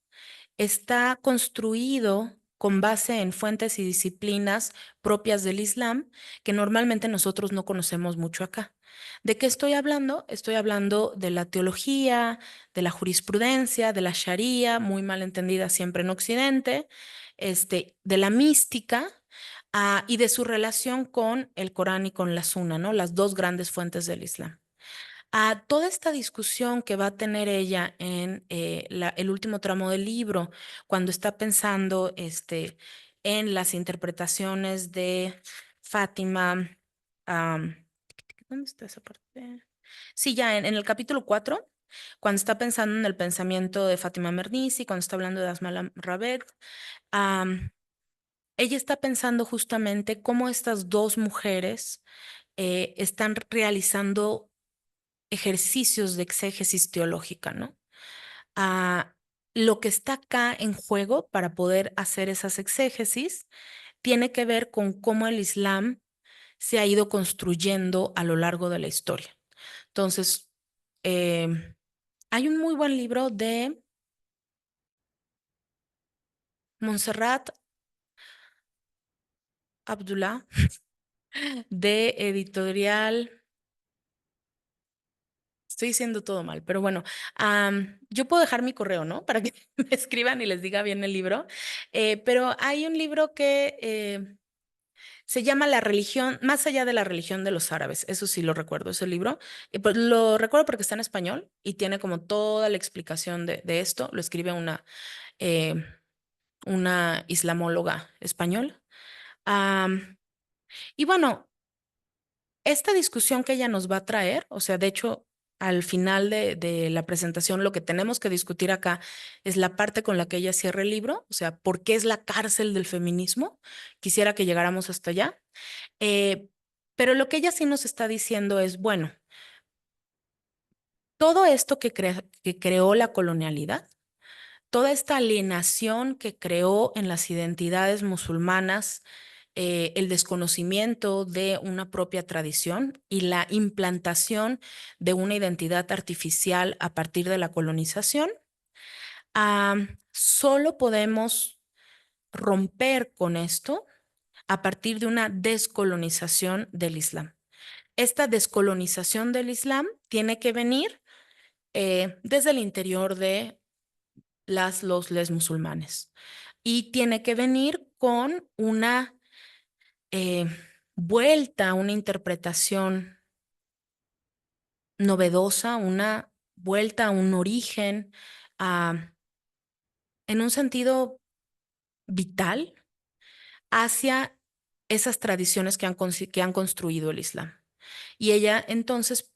está construido con base en fuentes y disciplinas propias del Islam que normalmente nosotros no conocemos mucho acá. ¿De qué estoy hablando? Estoy hablando de la teología, de la jurisprudencia, de la Sharia, muy mal entendida siempre en Occidente, de la mística. Y de su relación con el Corán y con la Sunna, ¿no? Las dos grandes fuentes del Islam. Toda esta discusión que va a tener ella en el último tramo del libro, cuando está pensando en las interpretaciones de Fátima. ¿Dónde está esa parte? Sí, ya en el capítulo 4, cuando está pensando en el pensamiento de Fátima Mernissi, cuando está hablando de Asma Rabed, ella está pensando justamente cómo estas dos mujeres están realizando ejercicios de exégesis teológica, ¿no? Lo que está acá en juego para poder hacer esas exégesis tiene que ver con cómo el Islam se ha ido construyendo a lo largo de la historia. Entonces, hay un muy buen libro de Montserrat Abdullah, de editorial. Estoy diciendo todo mal, pero bueno, yo puedo dejar mi correo, ¿no? Para que me escriban y les diga bien el libro. Pero hay un libro que se llama La religión, más allá de la religión de los árabes. Eso sí lo recuerdo, ese libro. Pues lo recuerdo porque está en español y tiene como toda la explicación de esto. Lo escribe eh, una islamóloga española. Y bueno, esta discusión que ella nos va a traer, o sea, de hecho, al final de la presentación, lo que tenemos que discutir acá es la parte con la que ella cierra el libro, o sea, ¿por qué es la cárcel del feminismo? Quisiera que llegáramos hasta allá. Pero lo que ella sí nos está diciendo es, bueno, todo esto que creó la colonialidad, toda esta alienación que creó en las identidades musulmanas, el desconocimiento de una propia tradición y la implantación de una identidad artificial a partir de la colonización, solo podemos romper con esto a partir de una descolonización del Islam. Esta descolonización del Islam tiene que venir desde el interior de les musulmanes y tiene que venir con una eh, vuelta, una interpretación novedosa, una vuelta a un origen, en un sentido vital hacia esas tradiciones que han construido el Islam. Y ella entonces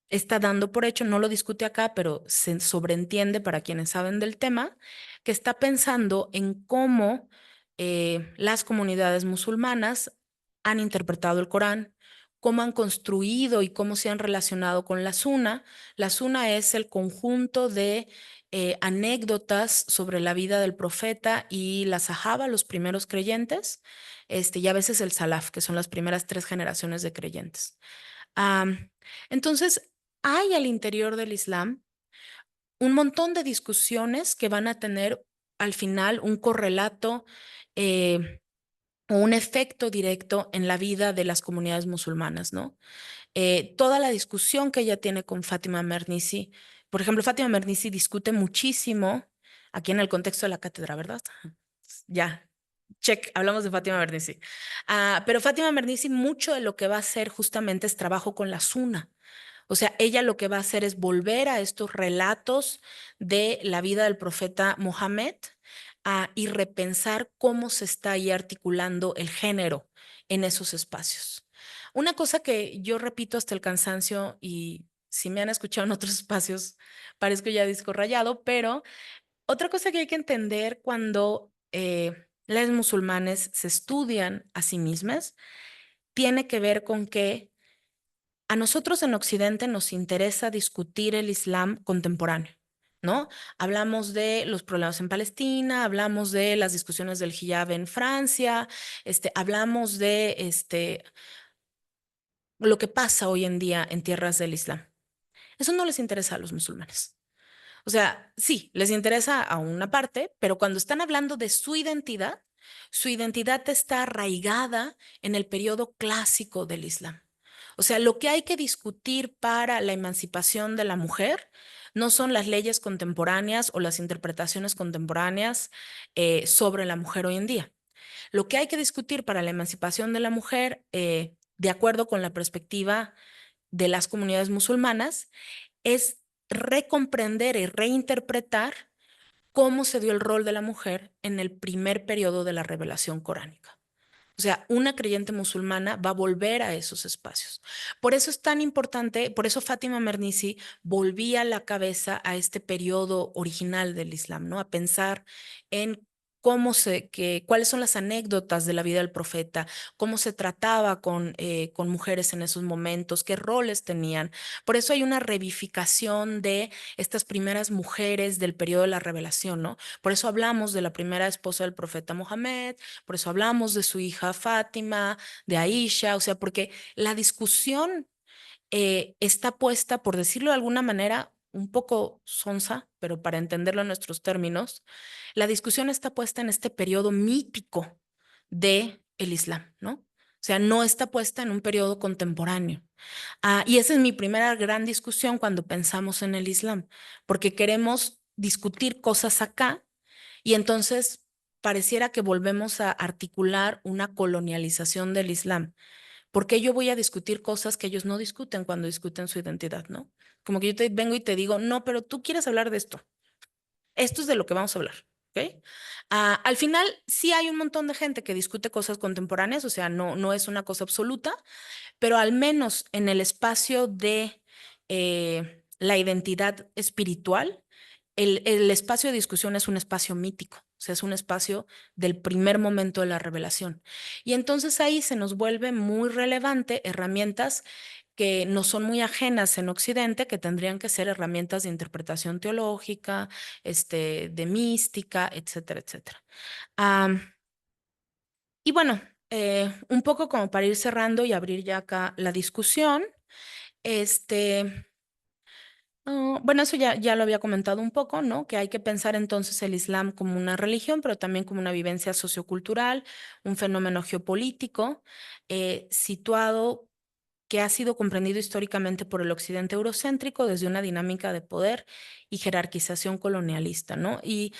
está dando por hecho, no lo discute acá, pero se sobreentiende para quienes saben del tema, que está pensando en cómo las comunidades musulmanas han interpretado el Corán, cómo han construido y cómo se han relacionado con la Sunna. La Sunna es el conjunto de anécdotas sobre la vida del profeta y la Sahaba, los primeros creyentes, y a veces el Salaf, que son las primeras 3 generaciones de creyentes. Entonces, hay al interior del Islam un montón de discusiones que van a tener al final un correlato o un efecto directo en la vida de las comunidades musulmanas, ¿no? Toda la discusión que ella tiene con Fátima Mernissi, por ejemplo, Fátima Mernissi discute muchísimo aquí en el contexto de la cátedra, ¿verdad? Ya, check, hablamos de Fátima Mernissi. Pero Fátima Mernissi, mucho de lo que va a hacer justamente es trabajo con la Sunna. O sea, ella lo que va a hacer es volver a estos relatos de la vida del profeta Mohammed y repensar cómo se está ahí articulando el género en esos espacios. Una cosa que yo repito hasta el cansancio, y si me han escuchado en otros espacios, parezco ya disco rayado, pero otra cosa que hay que entender cuando las musulmanes se estudian a sí mismas tiene que ver con que a nosotros en Occidente nos interesa discutir el Islam contemporáneo, ¿no? Hablamos de los problemas en Palestina, hablamos de las discusiones del hijab en Francia, hablamos de lo que pasa hoy en día en tierras del Islam. Eso no les interesa a los musulmanes. O sea, sí, les interesa a una parte, pero cuando están hablando de su identidad está arraigada en el periodo clásico del Islam. O sea, lo que hay que discutir para la emancipación de la mujer no son las leyes contemporáneas o las interpretaciones contemporáneas sobre la mujer hoy en día. Lo que hay que discutir para la emancipación de la mujer, de acuerdo con la perspectiva de las comunidades musulmanas, es recomprender y reinterpretar cómo se dio el rol de la mujer en el primer periodo de la revelación coránica. O sea, una creyente musulmana va a volver a esos espacios. Por eso es tan importante, por eso Fátima Mernissi volvía la cabeza a este periodo original del Islam, ¿no? A pensar en cuáles son las anécdotas de la vida del profeta, cómo se trataba con mujeres en esos momentos, qué roles tenían. Por eso hay una revivificación de estas primeras mujeres del periodo de la revelación, ¿no? Por eso hablamos de la primera esposa del profeta Mohammed, por eso hablamos de su hija Fátima, de Aisha, o sea, porque la discusión está puesta, por decirlo de alguna manera, un poco sonsa, pero para entenderlo en nuestros términos, la discusión está puesta en este periodo mítico de el Islam, ¿no? O sea, no está puesta en un periodo contemporáneo. Y esa es mi primera gran discusión cuando pensamos en el Islam, porque queremos discutir cosas acá y entonces pareciera que volvemos a articular una colonialización del Islam. ¿Por qué yo voy a discutir cosas que ellos no discuten cuando discuten su identidad, no? Como que yo te vengo y te digo, no, pero tú quieres hablar de esto. Esto es de lo que vamos a hablar, ¿ok? Al final, sí hay un montón de gente que discute cosas contemporáneas, o sea, no es una cosa absoluta, pero al menos en el espacio de la identidad espiritual, el espacio de discusión es un espacio mítico, o sea, es un espacio del primer momento de la revelación. Y entonces ahí se nos vuelve muy relevante herramientas que no son muy ajenas en Occidente, que tendrían que ser herramientas de interpretación teológica, de mística, etcétera, etcétera. Y bueno, un poco como para ir cerrando y abrir ya acá la discusión, bueno, eso ya lo había comentado un poco, ¿no? Que hay que pensar entonces el Islam como una religión, pero también como una vivencia sociocultural, un fenómeno geopolítico, situado que ha sido comprendido históricamente por el occidente eurocéntrico desde una dinámica de poder y jerarquización colonialista, ¿no? Y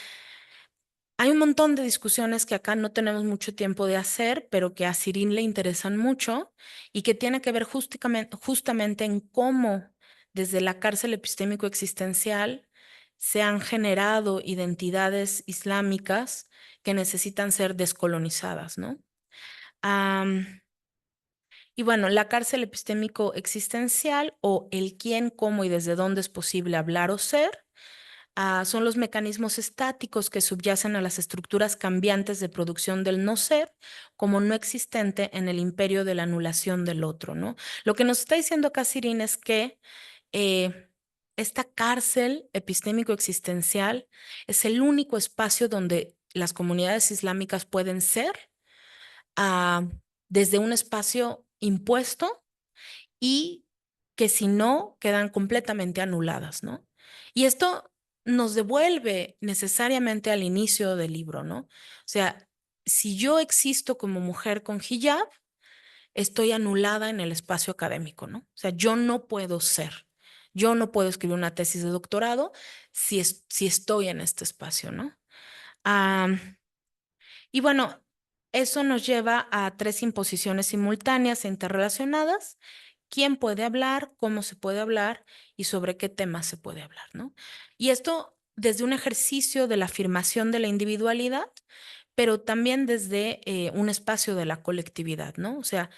hay un montón de discusiones que acá no tenemos mucho tiempo de hacer, pero que a Sirin le interesan mucho y que tiene que ver justamente en cómo desde la cárcel epistémico existencial se han generado identidades islámicas que necesitan ser descolonizadas, ¿no? Y bueno, la cárcel epistémico existencial o el quién, cómo y desde dónde es posible hablar o ser Son los mecanismos estáticos que subyacen a las estructuras cambiantes de producción del no ser como no existente en el imperio de la anulación del otro, ¿no? Lo que nos está diciendo acá Sirin es que esta cárcel epistémico-existencial es el único espacio donde las comunidades islámicas pueden ser desde un espacio impuesto y que si no quedan completamente anuladas, ¿no? Y esto nos devuelve necesariamente al inicio del libro, ¿no? O sea, si yo existo como mujer con hijab, estoy anulada en el espacio académico, ¿no? O sea, yo no puedo ser, yo no puedo escribir una tesis de doctorado si estoy en este espacio, ¿no? Y bueno, eso nos lleva a 3 imposiciones simultáneas e interrelacionadas. ¿Quién puede hablar? ¿Cómo se puede hablar? Y sobre qué temas se puede hablar, ¿no? Y esto desde un ejercicio de la afirmación de la individualidad, pero también desde un espacio de la colectividad, ¿no? O sea,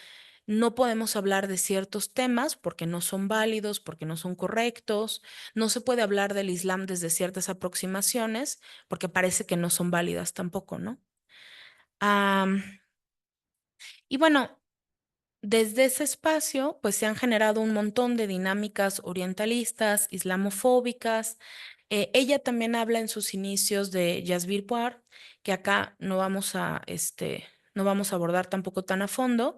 no podemos hablar de ciertos temas porque no son válidos, porque no son correctos. No se puede hablar del Islam desde ciertas aproximaciones porque parece que no son válidas tampoco, ¿no? Y bueno, desde ese espacio, pues se han generado un montón de dinámicas orientalistas, islamofóbicas. Ella también habla en sus inicios de Yasbir Puar, que acá no vamos a abordar tampoco tan a fondo.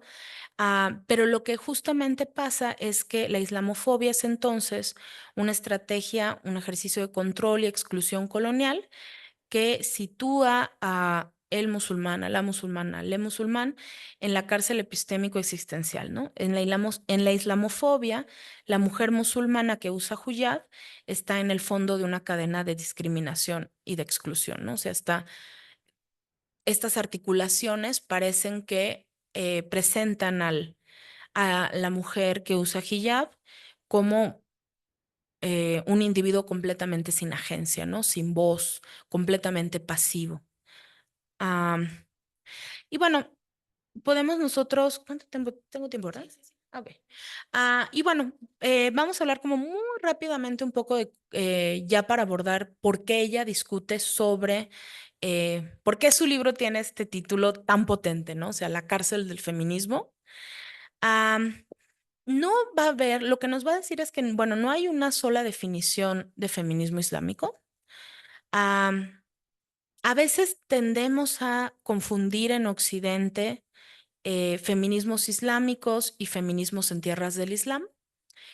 Pero lo que justamente pasa es que la islamofobia es entonces una estrategia, un ejercicio de control y exclusión colonial que sitúa a el musulmán, a la musulmana, le musulmán en la cárcel epistémico existencial, ¿no? En la islamofobia, la mujer musulmana que usa hijab está en el fondo de una cadena de discriminación y de exclusión, ¿no? O sea, estas articulaciones parecen que presentan a la mujer que usa hijab como un individuo completamente sin agencia, ¿no? Sin voz, completamente pasivo. Am, y bueno, podemos nosotros, ¿cuánto tiempo? Tengo tiempo, ¿verdad? Ok. Y bueno, vamos a hablar como muy rápidamente un poco de, ya para abordar por qué ella discute sobre, por qué su libro tiene este título tan potente, ¿no? O sea, la cárcel del feminismo. Am, no va a haber, lo que nos va a decir es que, bueno, no hay una sola definición de feminismo islámico. Am, a veces tendemos a confundir en Occidente feminismos islámicos y feminismos en tierras del Islam,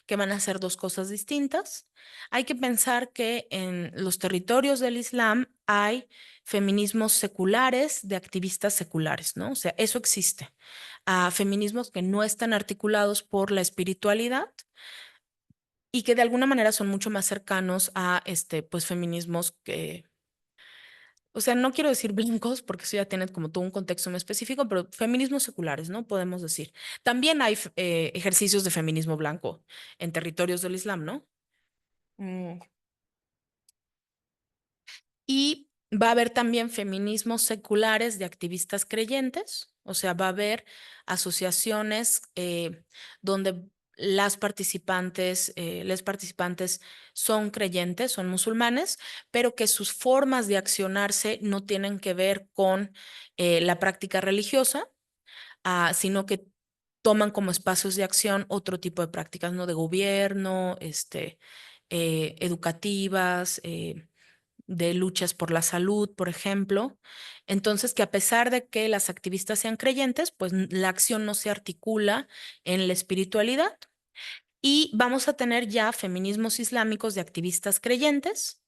que van a ser 2 cosas distintas. Hay que pensar que en los territorios del Islam hay feminismos seculares de activistas seculares, ¿no? O sea, eso existe. Feminismos que no están articulados por la espiritualidad y que de alguna manera son mucho más cercanos a pues feminismos que, o sea, no quiero decir blancos porque eso ya tiene como todo un contexto muy específico, pero feminismos seculares, ¿no? Podemos decir. También hay ejercicios de feminismo blanco en territorios del Islam, ¿no? Mm. Y va a haber también feminismos seculares de activistas creyentes, o sea, va a haber asociaciones donde les participantes son creyentes, son musulmanes, pero que sus formas de accionarse no tienen que ver con la práctica religiosa, sino que toman como espacios de acción otro tipo de prácticas, ¿no? De gobierno, educativas, de luchas por la salud, por ejemplo. Entonces, que a pesar de que las activistas sean creyentes, pues la acción no se articula en la espiritualidad. Y vamos a tener ya feminismos islámicos de activistas creyentes,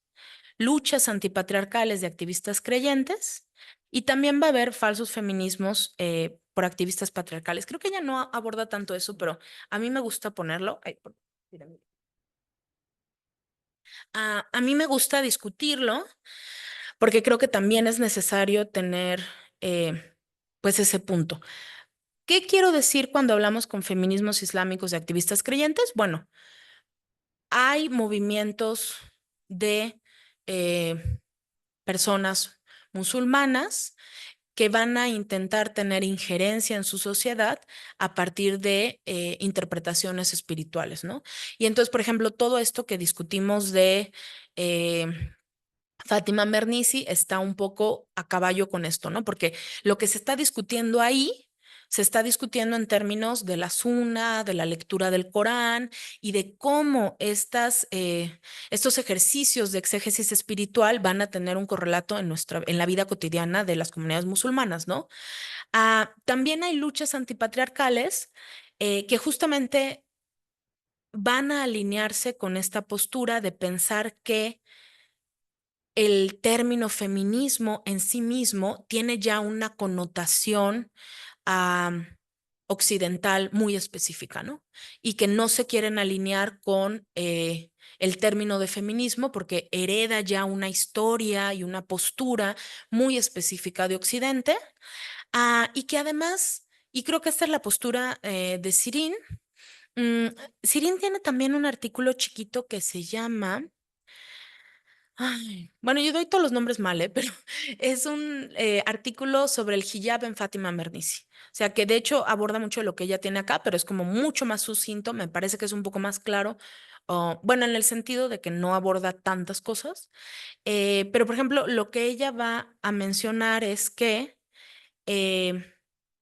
luchas antipatriarcales de activistas creyentes, y también va a haber falsos feminismos por activistas patriarcales. Creo que ella no aborda tanto eso, pero a mí me gusta ponerlo. Ay, mírame. A mí me gusta discutirlo porque creo que también es necesario tener pues ese punto. ¿Qué quiero decir cuando hablamos con feminismos islámicos de activistas creyentes? Bueno, hay movimientos de personas musulmanas que van a intentar tener injerencia en su sociedad a partir de interpretaciones espirituales, ¿no? Y entonces, por ejemplo, todo esto que discutimos de Fátima Mernissi está un poco a caballo con esto, ¿no? Porque lo que se está discutiendo ahí se está discutiendo en términos de la Sunna, de la lectura del Corán y de cómo estos ejercicios de exégesis espiritual van a tener un correlato en la vida cotidiana de las comunidades musulmanas, ¿no? También hay luchas antipatriarcales que justamente van a alinearse con esta postura de pensar que el término feminismo en sí mismo tiene ya una connotación occidental muy específica, ¿no? Y que no se quieren alinear con el término de feminismo porque hereda ya una historia y una postura muy específica de Occidente, y que además, y creo que esta es la postura de Sirin. Sirin tiene también un artículo chiquito que se llama... Ay, bueno, yo doy todos los nombres mal, pero es un artículo sobre el hijab en Fátima Mernissi. O sea, que de hecho aborda mucho de lo que ella tiene acá, pero es como mucho más sucinto, me parece que es un poco más claro, bueno, en el sentido de que no aborda tantas cosas. Pero, por ejemplo, lo que ella va a mencionar es que eh,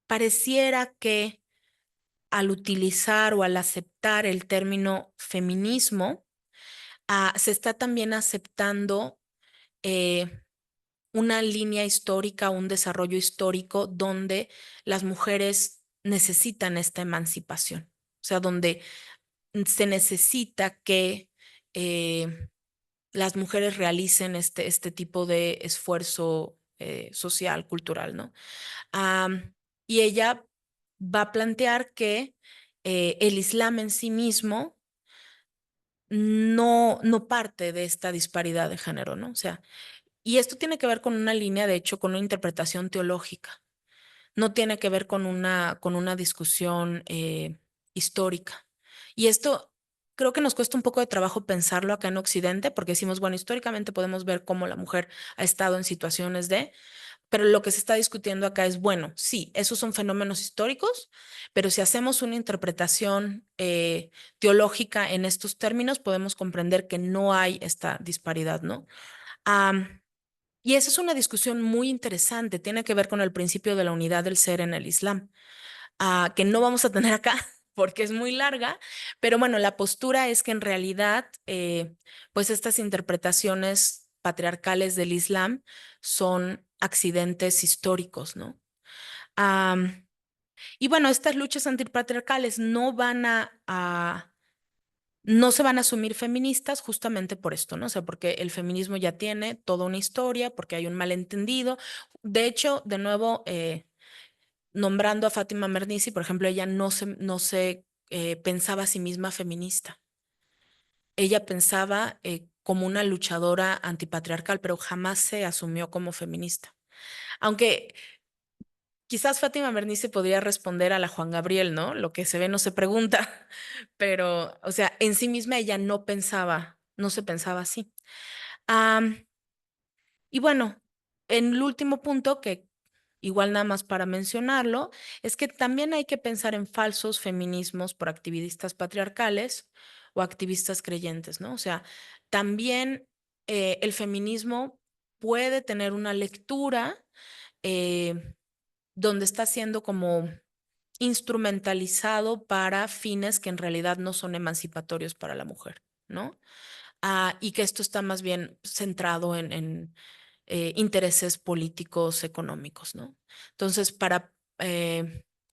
pareciera que al utilizar o al aceptar el término feminismo, se está también aceptando eh, una línea histórica, un desarrollo histórico donde las mujeres necesitan esta emancipación, o sea, donde se necesita que las mujeres realicen este tipo de esfuerzo social, cultural, ¿no? Y ella va a plantear que el Islam en sí mismo no parte de esta disparidad de género, ¿no? O sea, y esto tiene que ver con una línea, de hecho, con una interpretación teológica. No tiene que ver con una discusión histórica. Y esto creo que nos cuesta un poco de trabajo pensarlo acá en Occidente, porque decimos, bueno, históricamente podemos ver cómo la mujer ha estado en situaciones pero lo que se está discutiendo acá es, bueno, sí, esos son fenómenos históricos, pero si hacemos una interpretación teológica en estos términos, podemos comprender que no hay esta disparidad, ¿no? Am, y esa es una discusión muy interesante, tiene que ver con el principio de la unidad del ser en el Islam, que no vamos a tener acá porque es muy larga, pero bueno, la postura es que en realidad, pues estas interpretaciones patriarcales del Islam son accidentes históricos, ¿no? Am, y bueno, estas luchas antipatriarcales no se van a asumir feministas justamente por esto, ¿no? O sea, porque el feminismo ya tiene toda una historia, porque hay un malentendido. De hecho, de nuevo, nombrando a Fátima Mernissi, por ejemplo, ella no se pensaba a sí misma feminista. Ella pensaba como una luchadora antipatriarcal, pero jamás se asumió como feminista. Aunque quizás Fátima Mernissi podría responder a la Juan Gabriel, ¿no? Lo que se ve no se pregunta, pero, o sea, en sí misma ella no se pensaba así. Am, y bueno, en el último punto, que igual nada más para mencionarlo, es que también hay que pensar en falsos feminismos por activistas patriarcales o activistas creyentes, ¿no? O sea, también el feminismo puede tener una lectura eh, donde está siendo como instrumentalizado para fines que en realidad no son emancipatorios para la mujer, ¿no? Y que esto está más bien centrado en intereses políticos, económicos, ¿no? Entonces,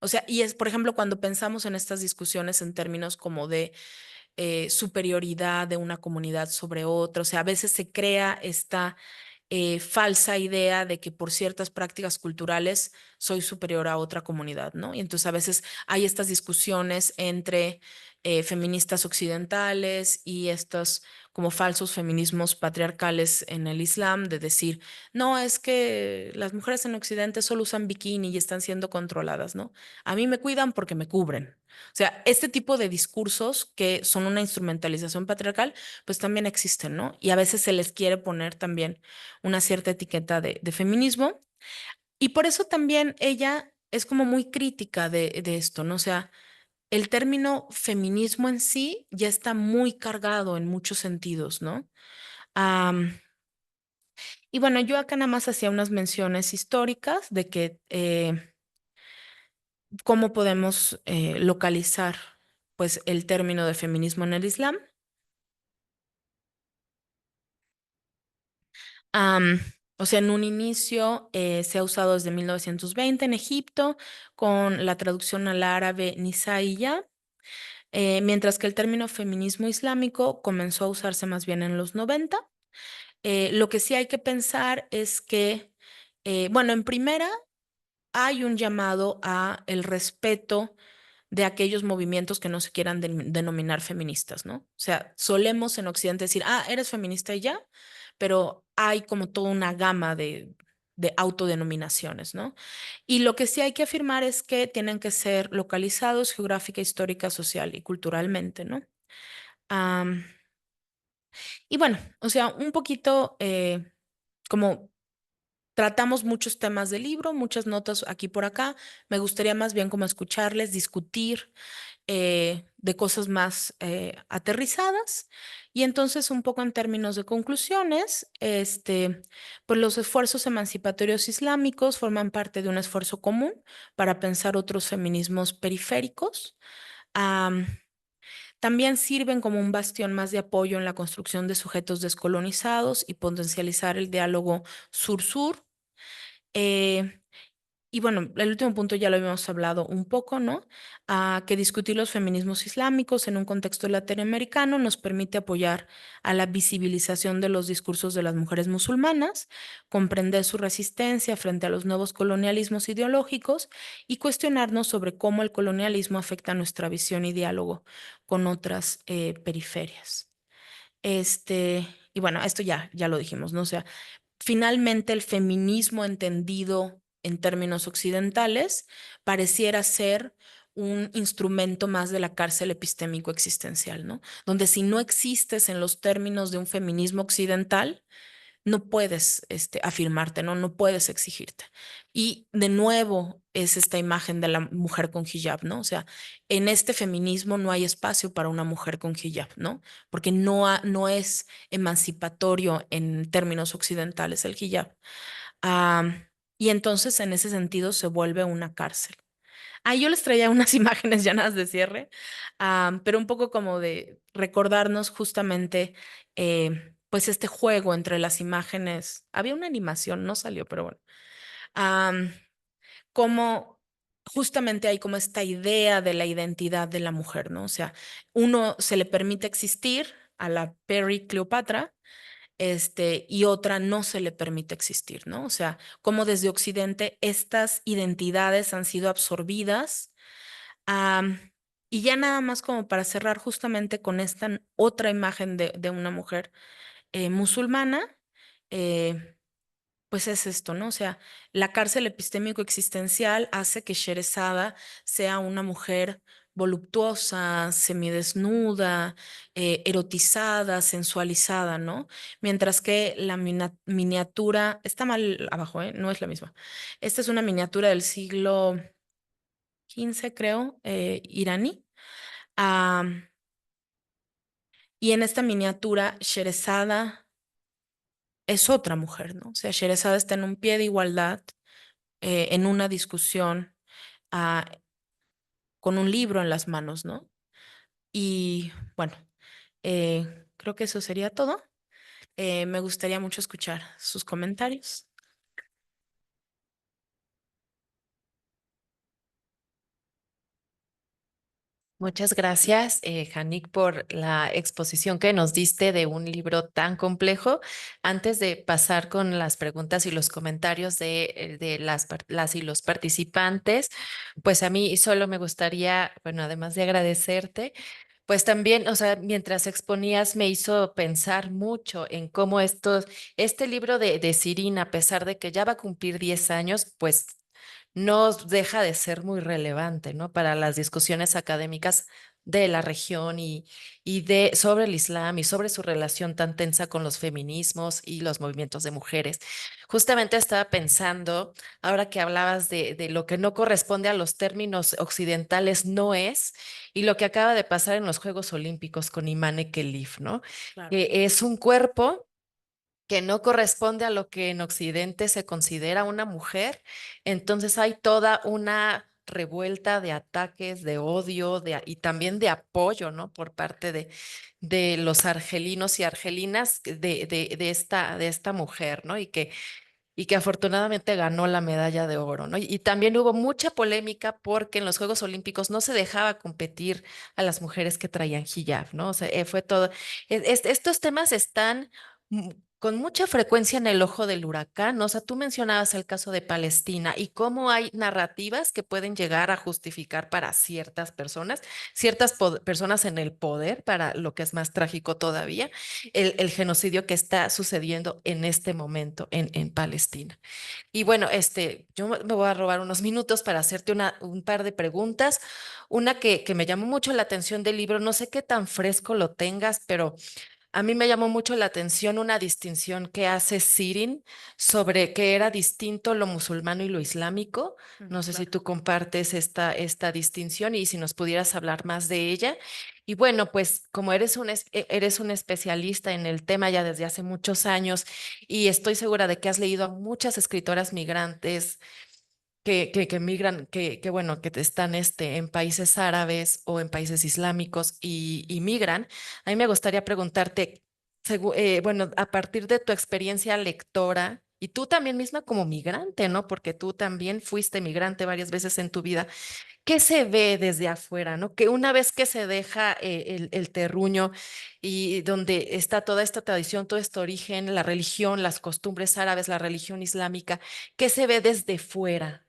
o sea, y es, por ejemplo, cuando pensamos en estas discusiones en términos como de superioridad de una comunidad sobre otra, o sea, a veces se crea esta falsa idea de que por ciertas prácticas culturales soy superior a otra comunidad, ¿no? Y entonces a veces hay estas discusiones entre feministas occidentales y estos como falsos feminismos patriarcales en el Islam de decir, no, es que las mujeres en Occidente solo usan bikini y están siendo controladas, ¿no? A mí me cuidan porque me cubren. O sea, este tipo de discursos que son una instrumentalización patriarcal, pues también existen, ¿no? Y a veces se les quiere poner también una cierta etiqueta de feminismo. Y por eso también ella es como muy crítica de esto, ¿no? O sea, el término feminismo en sí ya está muy cargado en muchos sentidos, ¿no? Am, Y bueno, yo acá nada más hacía unas menciones históricas de que cómo podemos localizar pues el término de feminismo en el Islam. Am, o sea, en un inicio se ha usado desde 1920 en Egipto con la traducción al árabe Nisaiya, mientras que el término feminismo islámico comenzó a usarse más bien en los 90. Lo que sí hay que pensar es que, bueno, en primera hay un llamado a el respeto de aquellos movimientos que no se quieran denominar feministas, ¿no? O sea, solemos en Occidente decir, ah, eres feminista y ya, pero hay como toda una gama de autodenominaciones, ¿no? Y lo que sí hay que afirmar es que tienen que ser localizados geográfica, histórica, social y culturalmente, ¿no? Am, y bueno, o sea, un poquito como tratamos muchos temas del libro, muchas notas aquí por acá. Me gustaría más bien como escucharles, discutir de cosas más aterrizadas. Y entonces, un poco en términos de conclusiones, pues los esfuerzos emancipatorios islámicos forman parte de un esfuerzo común para pensar otros feminismos periféricos. Am, También sirven como un bastión más de apoyo en la construcción de sujetos descolonizados y potencializar el diálogo sur-sur. Eh, y bueno, el último punto ya lo habíamos hablado un poco, ¿no? Que discutir los feminismos islámicos en un contexto latinoamericano nos permite apoyar a la visibilización de los discursos de las mujeres musulmanas, comprender su resistencia frente a los nuevos colonialismos ideológicos y cuestionarnos sobre cómo el colonialismo afecta nuestra visión y diálogo con otras periferias. Y bueno, esto ya lo dijimos, ¿no? O sea, finalmente el feminismo entendido en términos occidentales pareciera ser un instrumento más de la cárcel epistémico existencial, ¿no? Donde si no existes en los términos de un feminismo occidental, no puedes afirmarte, ¿no? No puedes exigirte. Y de nuevo es esta imagen de la mujer con hijab, ¿no? O sea, en este feminismo no hay espacio para una mujer con hijab, ¿no? Porque no es emancipatorio en términos occidentales el hijab. Y entonces en ese sentido se vuelve una cárcel. Yo les traía unas imágenes llanadas de cierre, pero un poco como de recordarnos justamente, pues este juego entre las imágenes. Había una animación, no salió, pero bueno. am, Como justamente hay como esta idea de la identidad de la mujer, ¿no? O sea, uno se le permite existir a la Perry Cleopatra, y otra no se le permite existir, ¿no? O sea, como desde Occidente estas identidades han sido absorbidas. Am, y ya nada más como para cerrar justamente con esta otra imagen de una mujer musulmana, eh, pues es esto, ¿no? O sea, la cárcel epistémico existencial hace que Sherezada sea una mujer voluptuosa, semidesnuda, erotizada, sensualizada, ¿no? Mientras que la miniatura, está mal abajo, ¿eh? No es la misma. Esta es una miniatura del siglo XV, creo, iraní. Am, y en esta miniatura, Sherezada es otra mujer, ¿no? O sea, Sherezada está en un pie de igualdad, en una discusión, ah, con un libro en las manos, ¿no? Y bueno, creo que eso sería todo. Me gustaría mucho escuchar sus comentarios. Muchas gracias, Janik, por la exposición que nos diste de un libro tan complejo. Antes de pasar con las preguntas y los comentarios de las y los participantes, pues a mí solo me gustaría, bueno, además de agradecerte, pues también, o sea, mientras exponías me hizo pensar mucho en cómo este libro de Sirin, a pesar de que ya va a cumplir 10 años, pues no deja de ser muy relevante, ¿no? Para las discusiones académicas de la región y sobre el Islam y sobre su relación tan tensa con los feminismos y los movimientos de mujeres. Justamente estaba pensando, ahora que hablabas de lo que no corresponde a los términos occidentales, no es, y lo que acaba de pasar en los Juegos Olímpicos con Imane Khelif, ¿no? Claro. Que es un cuerpo que no corresponde a lo que en Occidente se considera una mujer. Entonces hay toda una revuelta de ataques, de odio y también de apoyo, ¿no? Por parte de los argelinos y argelinas de esta mujer, ¿no? Y que afortunadamente ganó la medalla de oro, ¿no? Y también hubo mucha polémica porque en los Juegos Olímpicos no se dejaba competir a las mujeres que traían hijab, ¿no? O sea, fue todo. Estos temas están con mucha frecuencia en el ojo del huracán, ¿no? O sea, tú mencionabas el caso de Palestina y cómo hay narrativas que pueden llegar a justificar para ciertas personas, personas en el poder, para lo que es más trágico todavía el genocidio que está sucediendo en este momento en Palestina. Y bueno, yo me voy a robar unos minutos para hacerte un par de preguntas. Una que me llamó mucho la atención del libro, no sé qué tan fresco lo tengas, pero a mí me llamó mucho la atención una distinción que hace Sirin sobre que era distinto lo musulmano y lo islámico. No sé si Claro. tú compartes esta distinción y si nos pudieras hablar más de ella. Y bueno, pues como eres un especialista en el tema ya desde hace muchos años y estoy segura de que has leído a muchas escritoras migrantes que migran, bueno, que están en países árabes o en países islámicos y migran. A mí me gustaría preguntarte, bueno, a partir de tu experiencia lectora, y tú también misma como migrante, ¿no? Porque tú también fuiste migrante varias veces en tu vida. ¿Qué se ve desde afuera, ¿no? Que una vez que se deja el terruño y donde está toda esta tradición, todo este origen, la religión, las costumbres árabes, la religión islámica, ¿qué se ve desde fuera?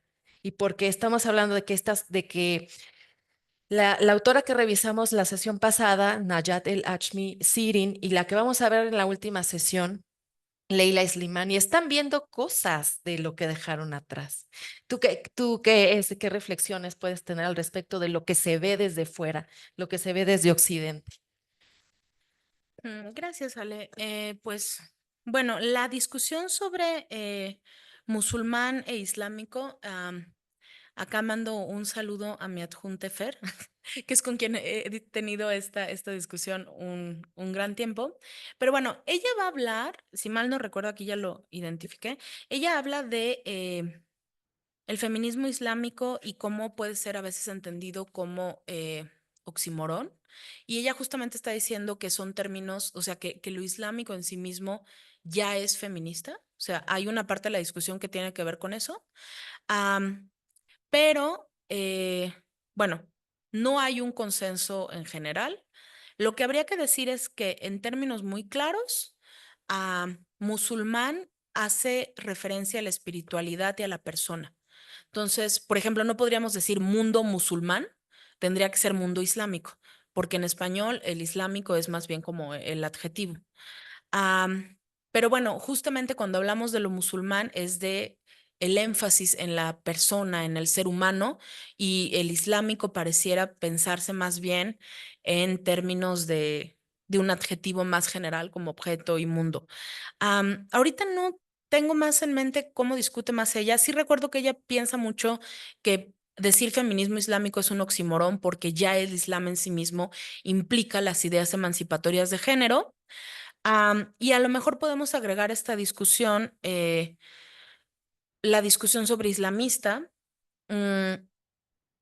Y porque estamos hablando de que la autora que revisamos la sesión pasada, Najat El Achmi Sirin, y la que vamos a ver en la última sesión, Leila Slimani, están viendo cosas de lo que dejaron atrás. ¿Qué reflexiones puedes tener al respecto de lo que se ve desde fuera, lo que se ve desde Occidente? Gracias, Ale. Pues bueno, la discusión sobre musulmán e islámico, acá mando un saludo a mi adjunte Fer, que es con quien he tenido esta discusión un gran tiempo. Pero bueno, ella va a hablar, si mal no recuerdo, aquí ya lo identifiqué, ella habla de el feminismo islámico y cómo puede ser a veces entendido como oximorón. Y ella justamente está diciendo que son términos, o sea, que lo islámico en sí mismo ya es feminista. O sea, hay una parte de la discusión que tiene que ver con eso. Am, pero, bueno, no hay un consenso en general. Lo que habría que decir es que en términos muy claros, musulmán hace referencia a la espiritualidad y a la persona. Entonces, por ejemplo, no podríamos decir mundo musulmán, tendría que ser mundo islámico, porque en español el islámico es más bien como el adjetivo. Pero bueno, justamente cuando hablamos de lo musulmán es de el énfasis en la persona, en el ser humano, y el islámico pareciera pensarse más bien en términos de un adjetivo más general como objeto y mundo. Ahorita no tengo más en mente cómo discute más ella. Sí recuerdo que ella piensa mucho que decir feminismo islámico es un oxímoron porque ya el Islam en sí mismo implica las ideas emancipatorias de género. Y a lo mejor podemos agregar a esta discusión la discusión sobre islamista. mm,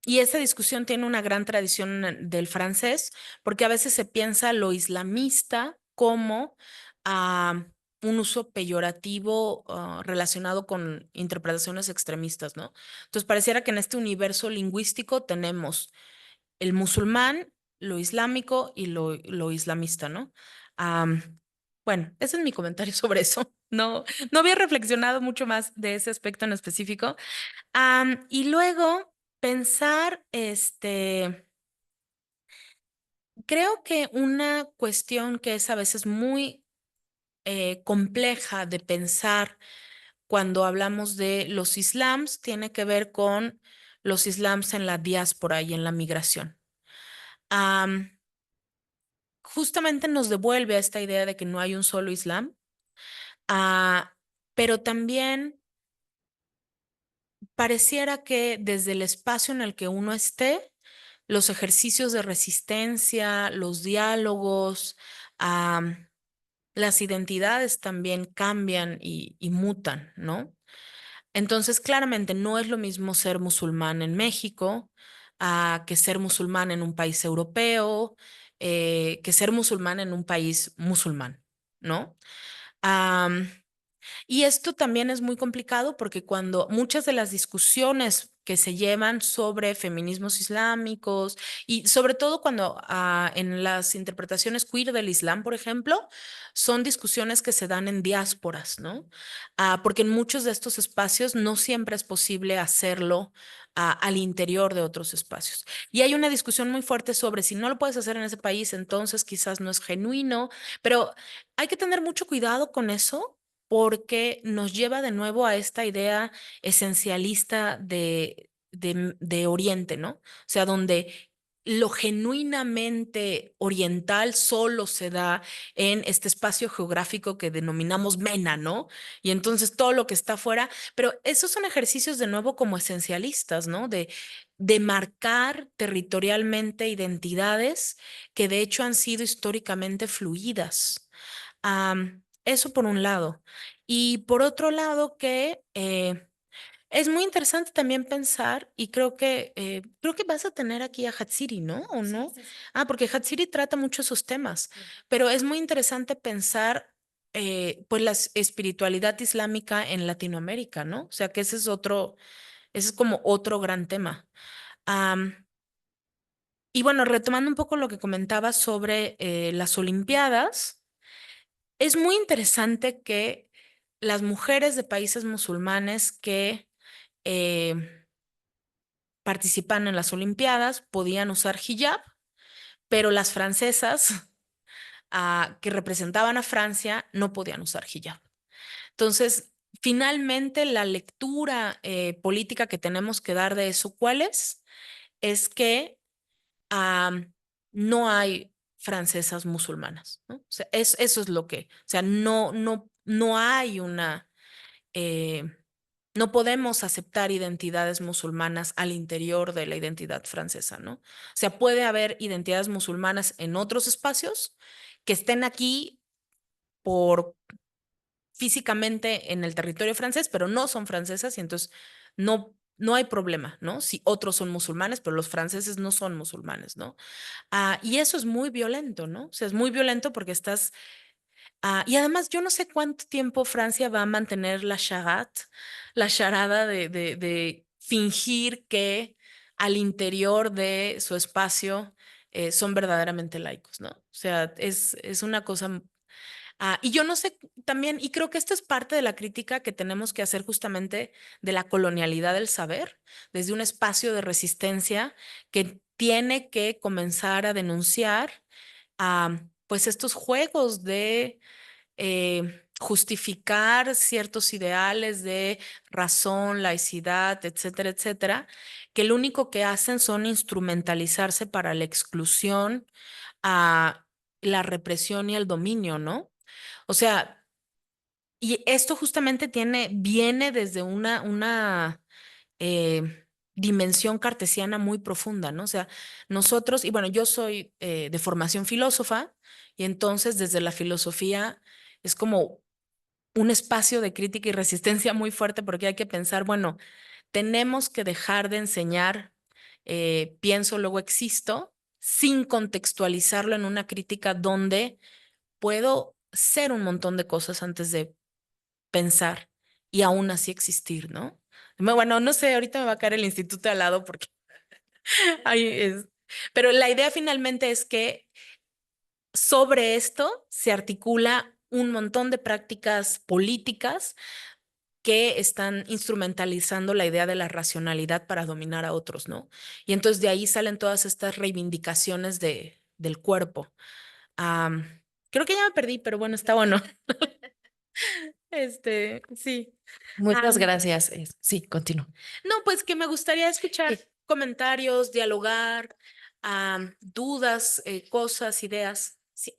y esa discusión tiene una gran tradición del francés, porque a veces se piensa lo islamista como un uso peyorativo relacionado con interpretaciones extremistas, ¿no? Entonces, pareciera que en este universo lingüístico tenemos el musulmán, lo islámico y lo islamista, ¿no? Bueno, ese es mi comentario sobre eso. No había reflexionado mucho más de ese aspecto en específico. Y luego pensar, creo que una cuestión que es a veces muy compleja de pensar cuando hablamos de los islams tiene que ver con los islams en la diáspora y en la migración. Am, Justamente nos devuelve a esta idea de que no hay un solo islam, ah, pero también pareciera que desde el espacio en el que uno esté, los ejercicios de resistencia, los diálogos, las identidades también cambian y mutan, ¿no? Entonces, claramente no es lo mismo ser musulmán en México que ser musulmán en un país europeo, que ser musulmán en un país musulmán, ¿no? Am, y esto también es muy complicado porque cuando muchas de las discusiones que se llevan sobre feminismos islámicos y sobre todo cuando en las interpretaciones queer del Islam, por ejemplo, son discusiones que se dan en diásporas, ¿no? Porque en muchos de estos espacios no siempre es posible hacerlo al interior de otros espacios. Y hay una discusión muy fuerte sobre si no lo puedes hacer en ese país, entonces quizás no es genuino, pero hay que tener mucho cuidado con eso porque nos lleva de nuevo a esta idea esencialista de Oriente, ¿no? O sea, donde lo genuinamente oriental solo se da en este espacio geográfico que denominamos MENA, ¿no? Y entonces todo lo que está afuera, pero esos son ejercicios de nuevo como esencialistas, ¿no? De marcar territorialmente identidades que de hecho han sido históricamente fluidas. Eso por un lado. Y por otro lado que es muy interesante también pensar, y creo que vas a tener aquí a Hatsiri, ¿no? ¿O no? Sí, sí, sí. Porque Hatsiri trata mucho esos temas, pero es muy interesante pensar pues la espiritualidad islámica en Latinoamérica, ¿no? O sea que ese es como otro gran tema. Am, y bueno, retomando un poco lo que comentaba sobre las Olimpiadas. Es muy interesante que las mujeres de países musulmanes que eh, participan en las Olimpiadas podían usar hijab, pero las francesas que representaban a Francia no podían usar hijab. Entonces, finalmente, la lectura política que tenemos que dar de eso, ¿cuál es? Es que no hay francesas musulmanas, ¿no? O sea, eso es lo que, o sea, no hay eh, no podemos aceptar identidades musulmanas al interior de la identidad francesa, ¿no? O sea, puede haber identidades musulmanas en otros espacios que estén aquí por físicamente en el territorio francés, pero no son francesas y entonces no hay problema, ¿no? Si otros son musulmanes, pero los franceses no son musulmanes, ¿no? Y eso es muy violento, ¿no? O sea, es muy violento porque y además yo no sé cuánto tiempo Francia va a mantener la charada de fingir que al interior de su espacio son verdaderamente laicos, ¿no? O sea, es una cosa. Y yo no sé también, y creo que esto es parte de la crítica que tenemos que hacer justamente de la colonialidad del saber, desde un espacio de resistencia que tiene que comenzar a denunciar pues estos juegos de justificar ciertos ideales de razón, laicidad, etcétera, etcétera, que lo único que hacen son instrumentalizarse para la exclusión, a la represión y el dominio, ¿no? O sea, y esto justamente viene desde una dimensión cartesiana muy profunda, ¿no? O sea, nosotros, y bueno, yo soy de formación filósofa, y entonces desde la filosofía es como un espacio de crítica y resistencia muy fuerte porque hay que pensar, bueno, tenemos que dejar de enseñar, pienso, luego existo, sin contextualizarlo en una crítica donde puedo ser un montón de cosas antes de pensar y aún así existir, ¿no? Bueno, no sé, ahorita me va a caer el instituto al lado porque ahí es. Pero la idea finalmente es que sobre esto se articula un montón de prácticas políticas que están instrumentalizando la idea de la racionalidad para dominar a otros, ¿no? Y entonces de ahí salen todas estas reivindicaciones del cuerpo. Creo que ya me perdí, pero bueno, está bueno. Sí. Muchas Am, gracias. Sí, continúo. no, pues que me gustaría escuchar Sí. comentarios, dialogar, dudas, cosas, ideas. Sí.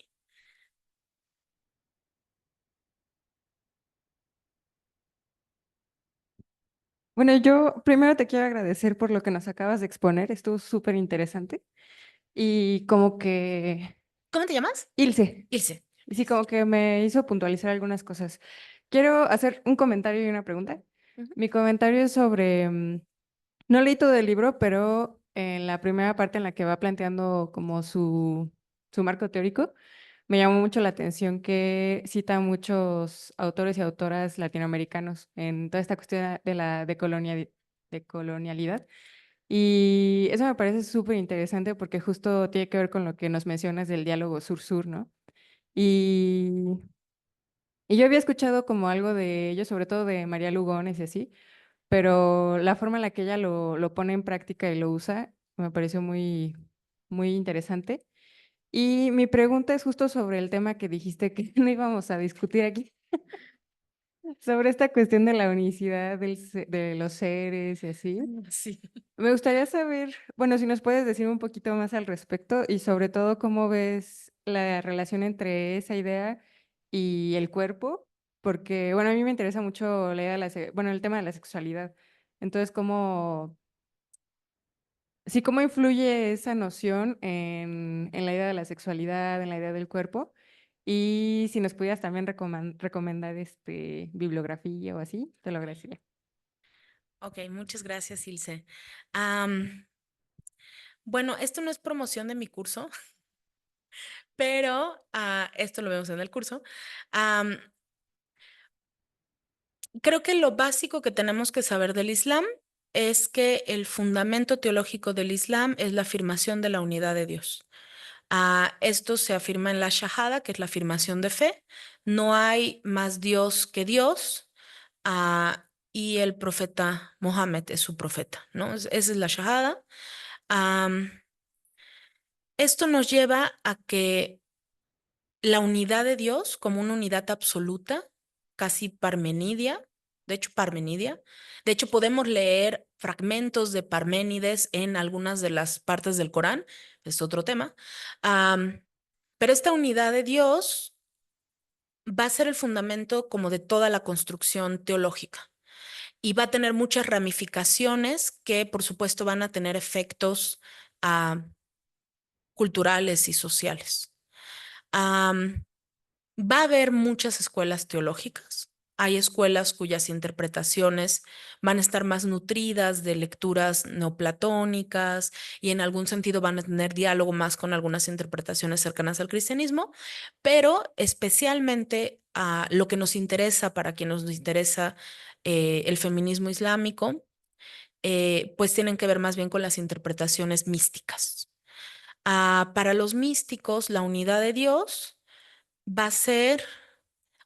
Bueno, yo primero te quiero agradecer por lo que nos acabas de exponer, estuvo súper interesante y como que ¿Cómo te llamas? Ilse. Ilse. Y sí, como que me hizo puntualizar algunas cosas. Quiero hacer un comentario y una pregunta. Ujú. Mi comentario es sobre, no leí todo el libro, pero en la primera parte en la que va planteando como su marco teórico, me llamó mucho la atención que cita a muchos autores y autoras latinoamericanos en toda esta cuestión de la decolonialidad. Y eso me parece súper interesante porque justo tiene que ver con lo que nos mencionas del diálogo sur-sur, ¿no? Y, y yo había escuchado como algo de ello, sobre todo de María Lugones y así, pero la forma en la que ella lo pone en práctica y lo usa me pareció muy interesante. Y mi pregunta es justo sobre el tema que dijiste que no íbamos a discutir aquí, sobre esta cuestión de la unicidad de los seres y así. Sí. Me gustaría saber, bueno, si nos puedes decir un poquito más al respecto y sobre todo cómo ves la relación entre esa idea y el cuerpo, porque, bueno, a mí me interesa mucho la idea de bueno, el tema de la sexualidad. Entonces, sí, cómo influye esa noción en la idea de la sexualidad, en la idea del cuerpo, y si nos pudieras también recomendar bibliografía o así, te lo agradecería. Ok, muchas gracias, Ilse. Am, bueno, esto no es promoción de mi curso, pero esto lo vemos en el curso. Am, Creo que lo básico que tenemos que saber del Islam es que el fundamento teológico del Islam es la afirmación de la unidad de Dios. Esto se afirma en la Shahada, que es la afirmación de fe. No hay más Dios que Dios. Y el profeta Mohammed es su profeta, ¿no? Esa es la Shahada. Am, Esto nos lleva a que la unidad de Dios como una unidad absoluta, casi parmenidia, de hecho podemos leer fragmentos de Parménides en algunas de las partes del Corán, es otro tema, Am, pero esta unidad de Dios va a ser el fundamento como de toda la construcción teológica y va a tener muchas ramificaciones que por supuesto van a tener efectos ah, culturales y sociales. Am, Va a haber muchas escuelas teológicas. Hay escuelas cuyas interpretaciones van a estar más nutridas de lecturas neoplatónicas y en algún sentido van a tener diálogo más con algunas interpretaciones cercanas al cristianismo, pero especialmente lo que nos interesa, para quienes nos interesa el feminismo islámico, pues tienen que ver más bien con las interpretaciones místicas. Para los místicos, la unidad de Dios va a ser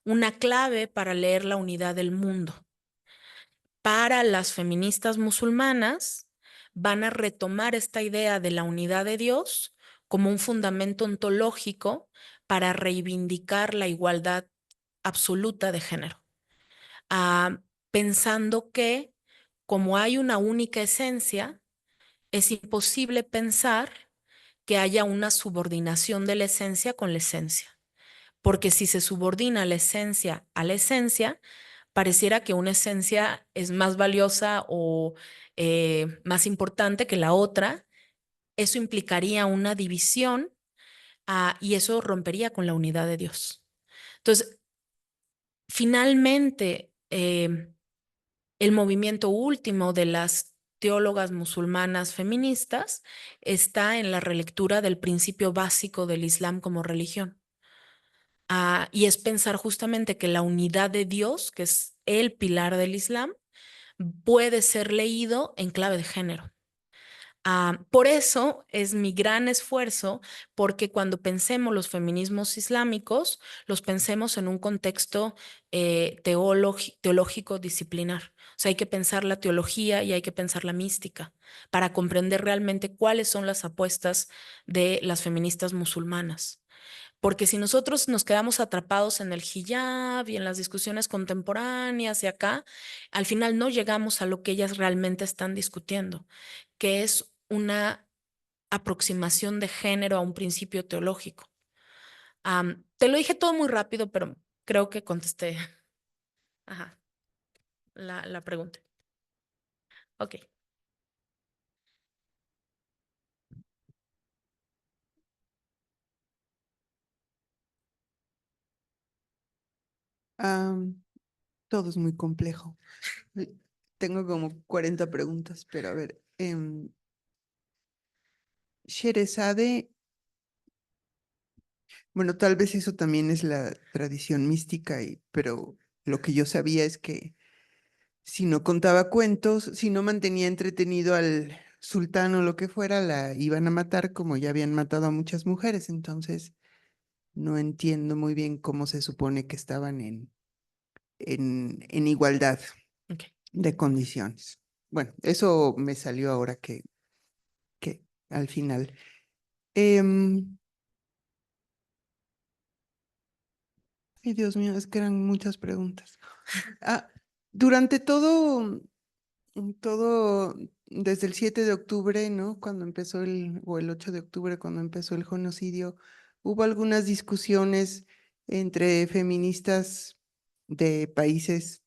una clave para leer la unidad del mundo. Para las feministas musulmanas, van a retomar esta idea de la unidad de Dios como un fundamento ontológico para reivindicar la igualdad absoluta de género, pensando que como hay una única esencia, es imposible pensar que haya una subordinación de la esencia con la esencia, porque si se subordina la esencia a la esencia, pareciera que una esencia es más valiosa o más importante que la otra. Eso implicaría una división y eso rompería con la unidad de Dios. Entonces, finalmente, el movimiento último de las teólogas musulmanas feministas está en la relectura del principio básico del Islam como religión. Y es pensar justamente que la unidad de Dios, que es el pilar del Islam, puede ser leído en clave de género. Por eso es mi gran esfuerzo, porque cuando pensemos los feminismos islámicos, los pensemos en un contexto teológico disciplinar. O sea, hay que pensar la teología y hay que pensar la mística para comprender realmente cuáles son las apuestas de las feministas musulmanas. Porque si nosotros nos quedamos atrapados en el hijab y en las discusiones contemporáneas y acá, al final no llegamos a lo que ellas realmente están discutiendo, que es una aproximación de género a un principio teológico. Te lo dije todo muy rápido, pero creo que contesté ajá, la pregunta. Ok. Am, todo es muy complejo. Tengo como 40 preguntas, pero a ver. Sherezade, bueno, tal vez eso también es la tradición mística, pero lo que yo sabía es que si no contaba cuentos, si no mantenía entretenido al sultán o lo que fuera, la iban a matar como ya habían matado a muchas mujeres. Entonces, no entiendo muy bien cómo se supone que estaban en igualdad Ok. de condiciones. Bueno, eso me salió ahora que al final. Em, Ay, Dios mío, es que eran muchas preguntas. Ah, durante todo, desde el 7 de octubre, ¿no? Cuando empezó o el 8 de octubre, cuando empezó el genocidio, hubo algunas discusiones entre feministas de países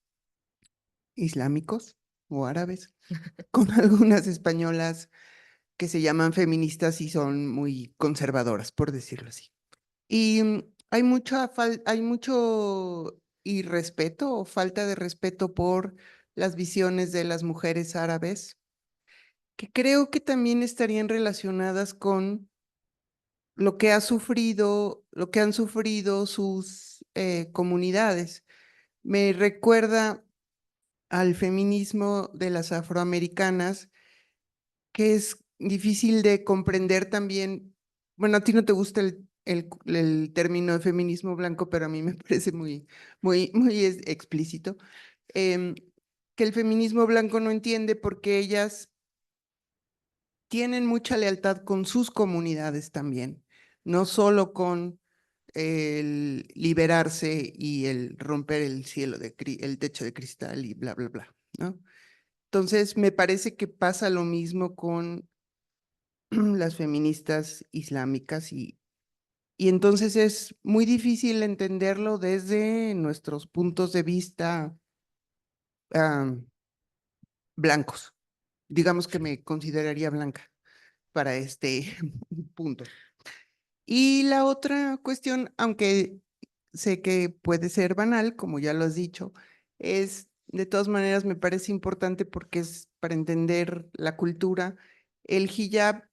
islámicos o árabes, con algunas españolas que se llaman feministas y son muy conservadoras, por decirlo así. Y hay mucho irrespeto o falta de respeto por las visiones de las mujeres árabes, que creo que también estarían relacionadas con lo que han sufrido sus comunidades. Me recuerda al feminismo de las afroamericanas, que es difícil de comprender también. Bueno, a ti no te gusta el término de feminismo blanco, pero a mí me parece muy explícito, em, que el feminismo blanco no entiende porque ellas tienen mucha lealtad con sus comunidades también, no solo con el liberarse y el romper el el techo de cristal y bla, bla, bla, ¿no? Entonces, me parece que pasa lo mismo con las feministas islámicas y entonces es muy difícil entenderlo desde nuestros puntos de vista ah, blancos. Digamos que me consideraría blanca para este punto. Y la otra cuestión, aunque sé que puede ser banal, como ya lo has dicho, es, de todas maneras, me parece importante porque es para entender la cultura. El hijab,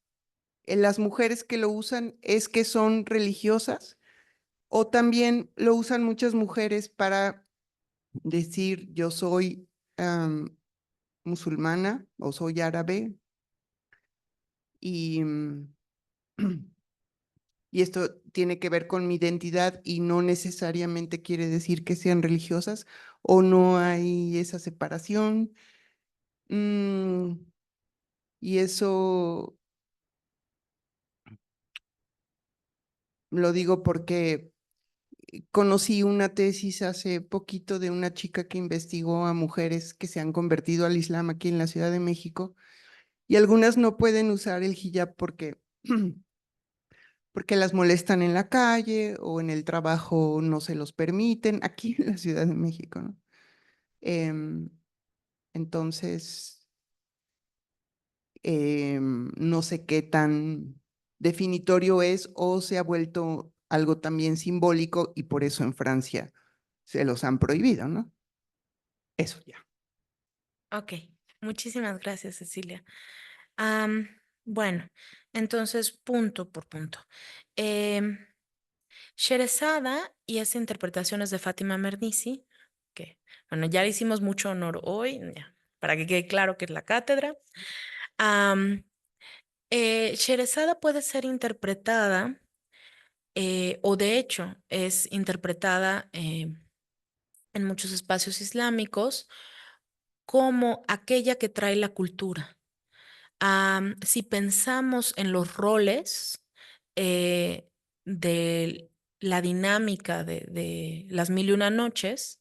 las mujeres que lo usan es que son religiosas o también lo usan muchas mujeres para decir yo soy musulmana o soy árabe y, y esto tiene que ver con mi identidad y no necesariamente quiere decir que sean religiosas o no hay esa separación. Mm, y eso lo digo porque conocí una tesis hace poquito de una chica que investigó a mujeres que se han convertido al Islam aquí en la Ciudad de México y algunas no pueden usar el hijab porque las molestan en la calle o en el trabajo no se los permiten, aquí en la Ciudad de México, ¿no? Em, entonces, no sé qué tan definitorio es o se ha vuelto algo también simbólico y por eso en Francia se los han prohibido, ¿no? Eso ya. Ok, muchísimas gracias, Cecilia. Am, bueno, entonces, punto por punto. Em, Sherezada y esas interpretaciones de Fátima Mernissi, que, bueno, ya le hicimos mucho honor hoy, ya, para que quede claro que es la cátedra. Am, Sherezada puede ser interpretada, o de hecho es interpretada en muchos espacios islámicos como aquella que trae la cultura. Si pensamos en los roles eh, de la dinámica de las mil y una noches,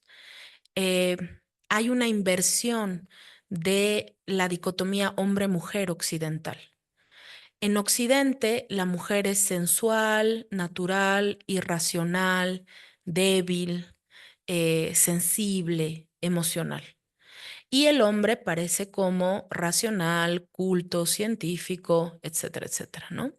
eh, hay una inversión de la dicotomía hombre-mujer occidental. En Occidente, la mujer es sensual, natural, irracional, débil, sensible, emocional. Y el hombre parece como racional, culto, científico, etcétera, etcétera, ¿no?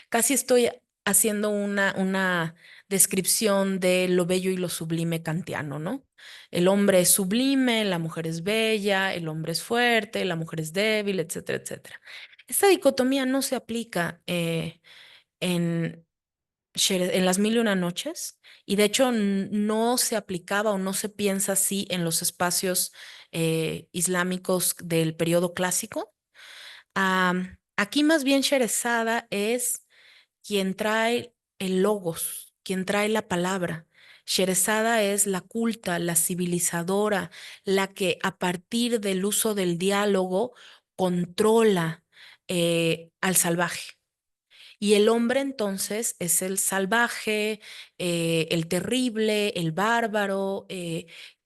Casi estoy haciendo una descripción de lo bello y lo sublime kantiano, ¿no? El hombre es sublime, la mujer es bella, el hombre es fuerte, la mujer es débil, etcétera, etcétera. Esta dicotomía no se aplica en, en las mil y una noches y de hecho no se aplicaba o no se piensa así en los espacios islámicos del periodo clásico. Aquí más bien Sherezada es quien trae el logos, quien trae la palabra. Sherezada es la culta, la civilizadora, la que a partir del uso del diálogo controla al salvaje. Y el hombre entonces es el salvaje, el terrible, el bárbaro,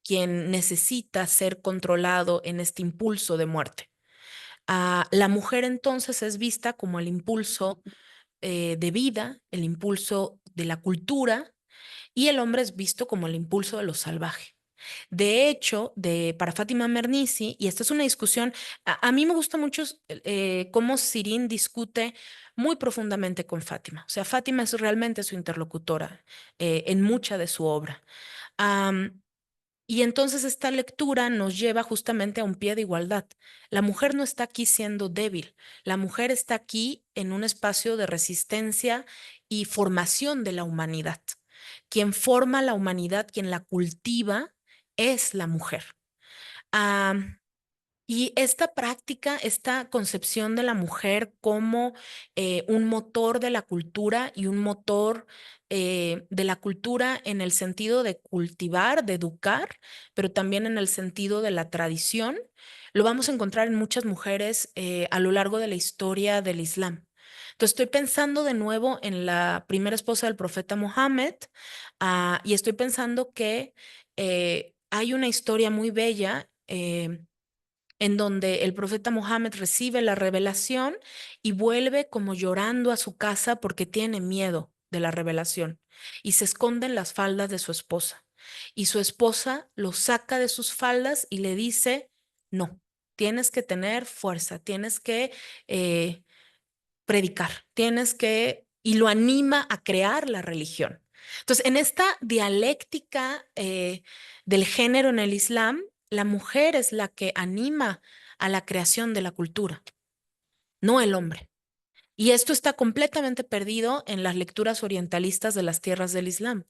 quien necesita ser controlado en este impulso de muerte. La mujer entonces es vista como el impulso de vida, el impulso de la cultura, y el hombre es visto como el impulso de lo salvaje. De hecho, para Fátima Mernissi, y esta es una discusión, a mí me gusta mucho cómo Sirin discute muy profundamente con Fátima. O sea, Fátima es realmente su interlocutora en mucha de su obra. Y entonces esta lectura nos lleva justamente a un pie de igualdad. La mujer no está aquí siendo débil, la mujer está aquí en un espacio de resistencia y formación de la humanidad. Quien forma la humanidad, quien la cultiva, es la mujer. Y esta práctica, esta concepción de la mujer como un motor de la cultura y un motor de la cultura en el sentido de cultivar, de educar, pero también en el sentido de la tradición, lo vamos a encontrar en muchas mujeres a lo largo de la historia del Islam. Entonces estoy pensando de nuevo en la primera esposa del profeta Mohammed y estoy pensando que hay una historia muy bella en donde el profeta Mohammed recibe la revelación y vuelve como llorando a su casa porque tiene miedo de la revelación y se esconde en las faldas de su esposa. Y su esposa lo saca de sus faldas y le dice, no, tienes que tener fuerza, tienes que eh, predicar, tienes que, y lo anima a crear la religión. Entonces, en esta dialéctica del género en el Islam, la mujer es la que anima a la creación de la cultura, no el hombre. Y esto está completamente perdido en las lecturas orientalistas de las tierras del Islam.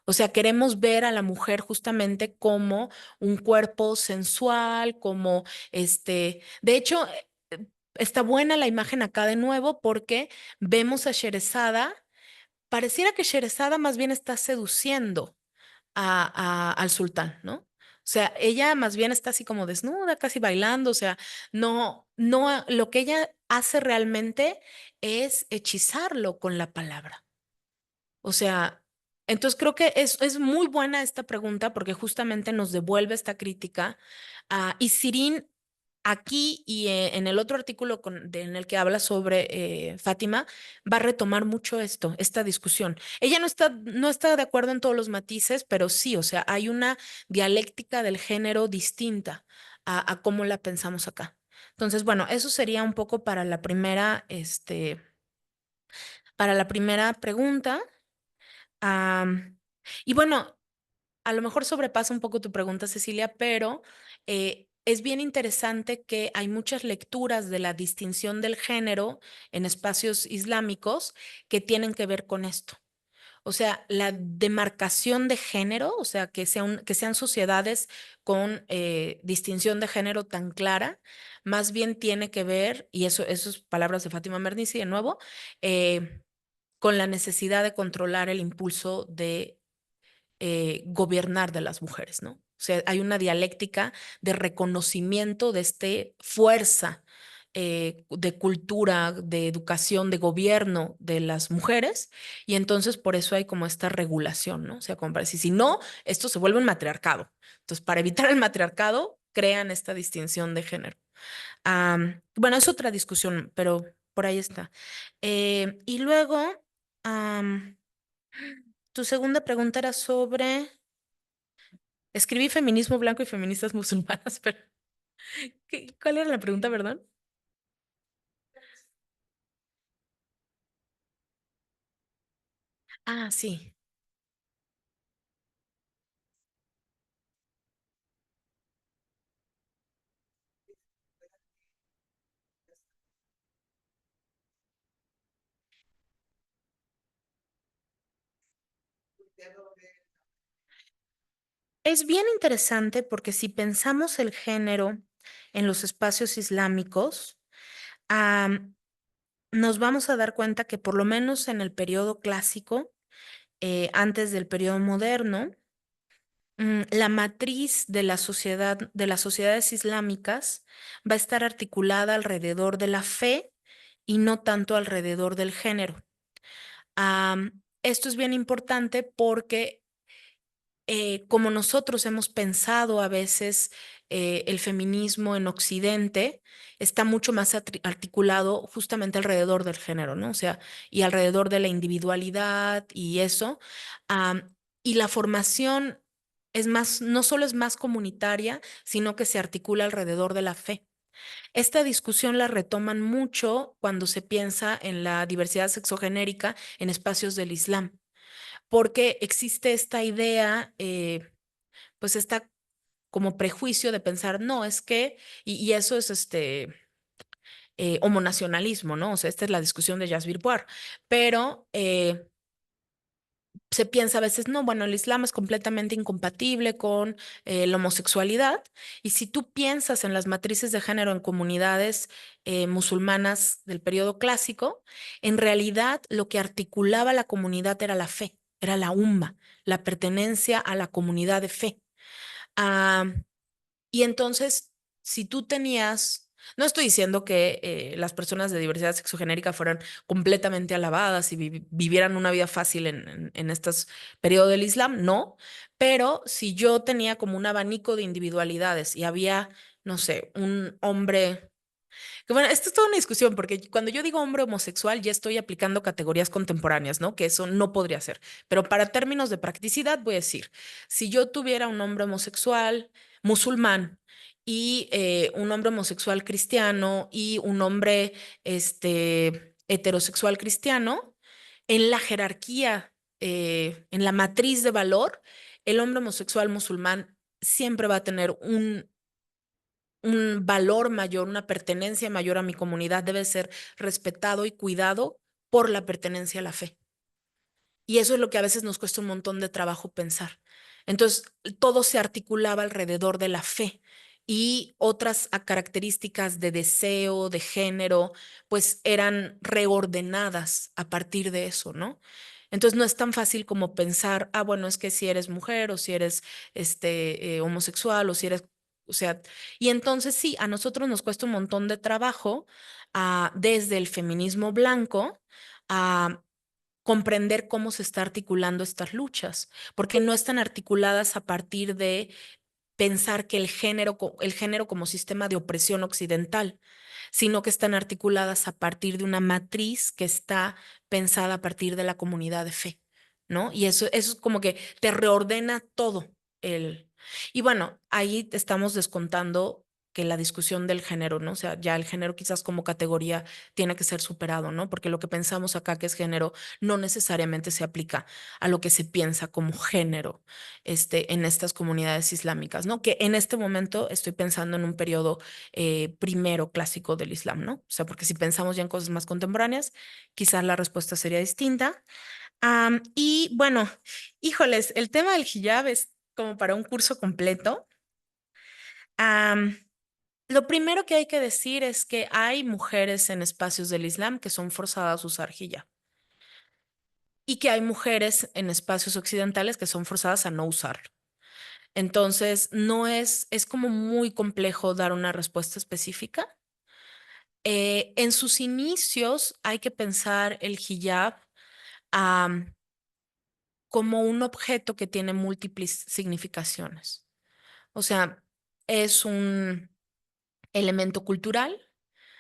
O sea, queremos ver a la mujer justamente como un cuerpo sensual, como de hecho, está buena la imagen acá de nuevo porque vemos a Sherezada, pareciera que Sherezada más bien está seduciendo al sultán, ¿no? O sea, ella más bien está así como desnuda, casi bailando, o sea, no, lo que ella hace realmente es hechizarlo con la palabra. O sea, entonces creo que es muy buena esta pregunta porque justamente nos devuelve esta crítica. Y Sirin, aquí y en el otro artículo en el que habla sobre Fátima, va a retomar mucho esto, esta discusión. Ella no está de acuerdo en todos los matices, pero sí, o sea, hay una dialéctica del género distinta a cómo la pensamos acá. Entonces, bueno, eso sería un poco para la primera pregunta. Y bueno, a lo mejor sobrepasa un poco tu pregunta, Cecilia, pero es bien interesante que hay muchas lecturas de la distinción del género en espacios islámicos que tienen que ver con esto. O sea, la demarcación de género, o sea, que sean sociedades con distinción de género tan clara, más bien tiene que ver, y eso es palabras de Fátima Mernissi de nuevo, con la necesidad de controlar el impulso de gobernar de las mujeres, ¿no? O sea, hay una dialéctica de reconocimiento de esta fuerza de cultura, de educación, de gobierno de las mujeres, y entonces por eso hay como esta regulación, ¿no? O sea, como para decir, si no, esto se vuelve un matriarcado. Entonces, para evitar el matriarcado, crean esta distinción de género. Bueno, es otra discusión, pero por ahí está. Y luego, am, tu segunda pregunta era sobre, escribí feminismo blanco y feministas musulmanas, pero ¿cuál era la pregunta, perdón? Ah, sí. Es bien interesante porque si pensamos el género en los espacios islámicos, am, nos vamos a dar cuenta que por lo menos en el periodo clásico, antes del periodo moderno, la matriz de la sociedad, de las sociedades islámicas va a estar articulada alrededor de la fe y no tanto alrededor del género. Esto es bien importante porque como nosotros hemos pensado a veces el feminismo en Occidente, está mucho más articulado justamente alrededor del género, ¿no? O sea, y alrededor de la individualidad y eso. Y la formación es más, no solo es más comunitaria, sino que se articula alrededor de la fe. Esta discusión la retoman mucho cuando se piensa en la diversidad sexogenérica en espacios del Islam, porque existe esta idea, pues esta como prejuicio de pensar, no, es que, y eso es homonacionalismo, ¿no? O sea, esta es la discusión de Jasbir Puar, pero se piensa a veces, no, bueno, el Islam es completamente incompatible con la homosexualidad. Y si tú piensas en las matrices de género en comunidades musulmanas del periodo clásico, en realidad lo que articulaba la comunidad era la fe, era la umma, la pertenencia a la comunidad de fe. Ah, y entonces, si tú tenías, no estoy diciendo que las personas de diversidad sexogenérica fueran completamente alabadas y vivieran una vida fácil en estos periodos del Islam, no, pero si yo tenía como un abanico de individualidades y había, no sé, un hombre que bueno, esto es toda una discusión, porque cuando yo digo hombre homosexual ya estoy aplicando categorías contemporáneas, ¿no? Que eso no podría ser. Pero para términos de practicidad voy a decir, si yo tuviera un hombre homosexual musulmán y un hombre homosexual cristiano y un hombre heterosexual cristiano, en la jerarquía, en la matriz de valor, el hombre homosexual musulmán siempre va a tener un valor mayor, una pertenencia mayor a mi comunidad, debe ser respetado y cuidado por la pertenencia a la fe. Y eso es lo que a veces nos cuesta un montón de trabajo pensar. Entonces, todo se articulaba alrededor de la fe y otras características de deseo, de género, pues eran reordenadas a partir de eso, ¿no? Entonces no es tan fácil como pensar, ah, bueno, es que si eres mujer o si eres homosexual o si eres, o sea, y entonces sí, a nosotros nos cuesta un montón de trabajo desde el feminismo blanco a comprender cómo se está articulando estas luchas, porque no están articuladas a partir de pensar que el género como sistema de opresión occidental, sino que están articuladas a partir de una matriz que está pensada a partir de la comunidad de fe, ¿no? Y eso es como que te reordena todo el... Y bueno, ahí estamos descontando que la discusión del género, ¿no? O sea, ya el género quizás como categoría tiene que ser superado, ¿no? Porque lo que pensamos acá que es género no necesariamente se aplica a lo que se piensa como género en estas comunidades islámicas, ¿no? Que en este momento estoy pensando en un periodo primero clásico del Islam, ¿no? O sea, porque si pensamos ya en cosas más contemporáneas, quizás la respuesta sería distinta. Y bueno, híjoles, el tema del hijab es como para un curso completo. Am, lo primero que hay que decir es que hay mujeres en espacios del Islam que son forzadas a usar hijab y que hay mujeres en espacios occidentales que son forzadas a no usarlo. Entonces, no es como muy complejo dar una respuesta específica. En sus inicios hay que pensar el hijab am, como un objeto que tiene múltiples significaciones. O sea, es un elemento cultural,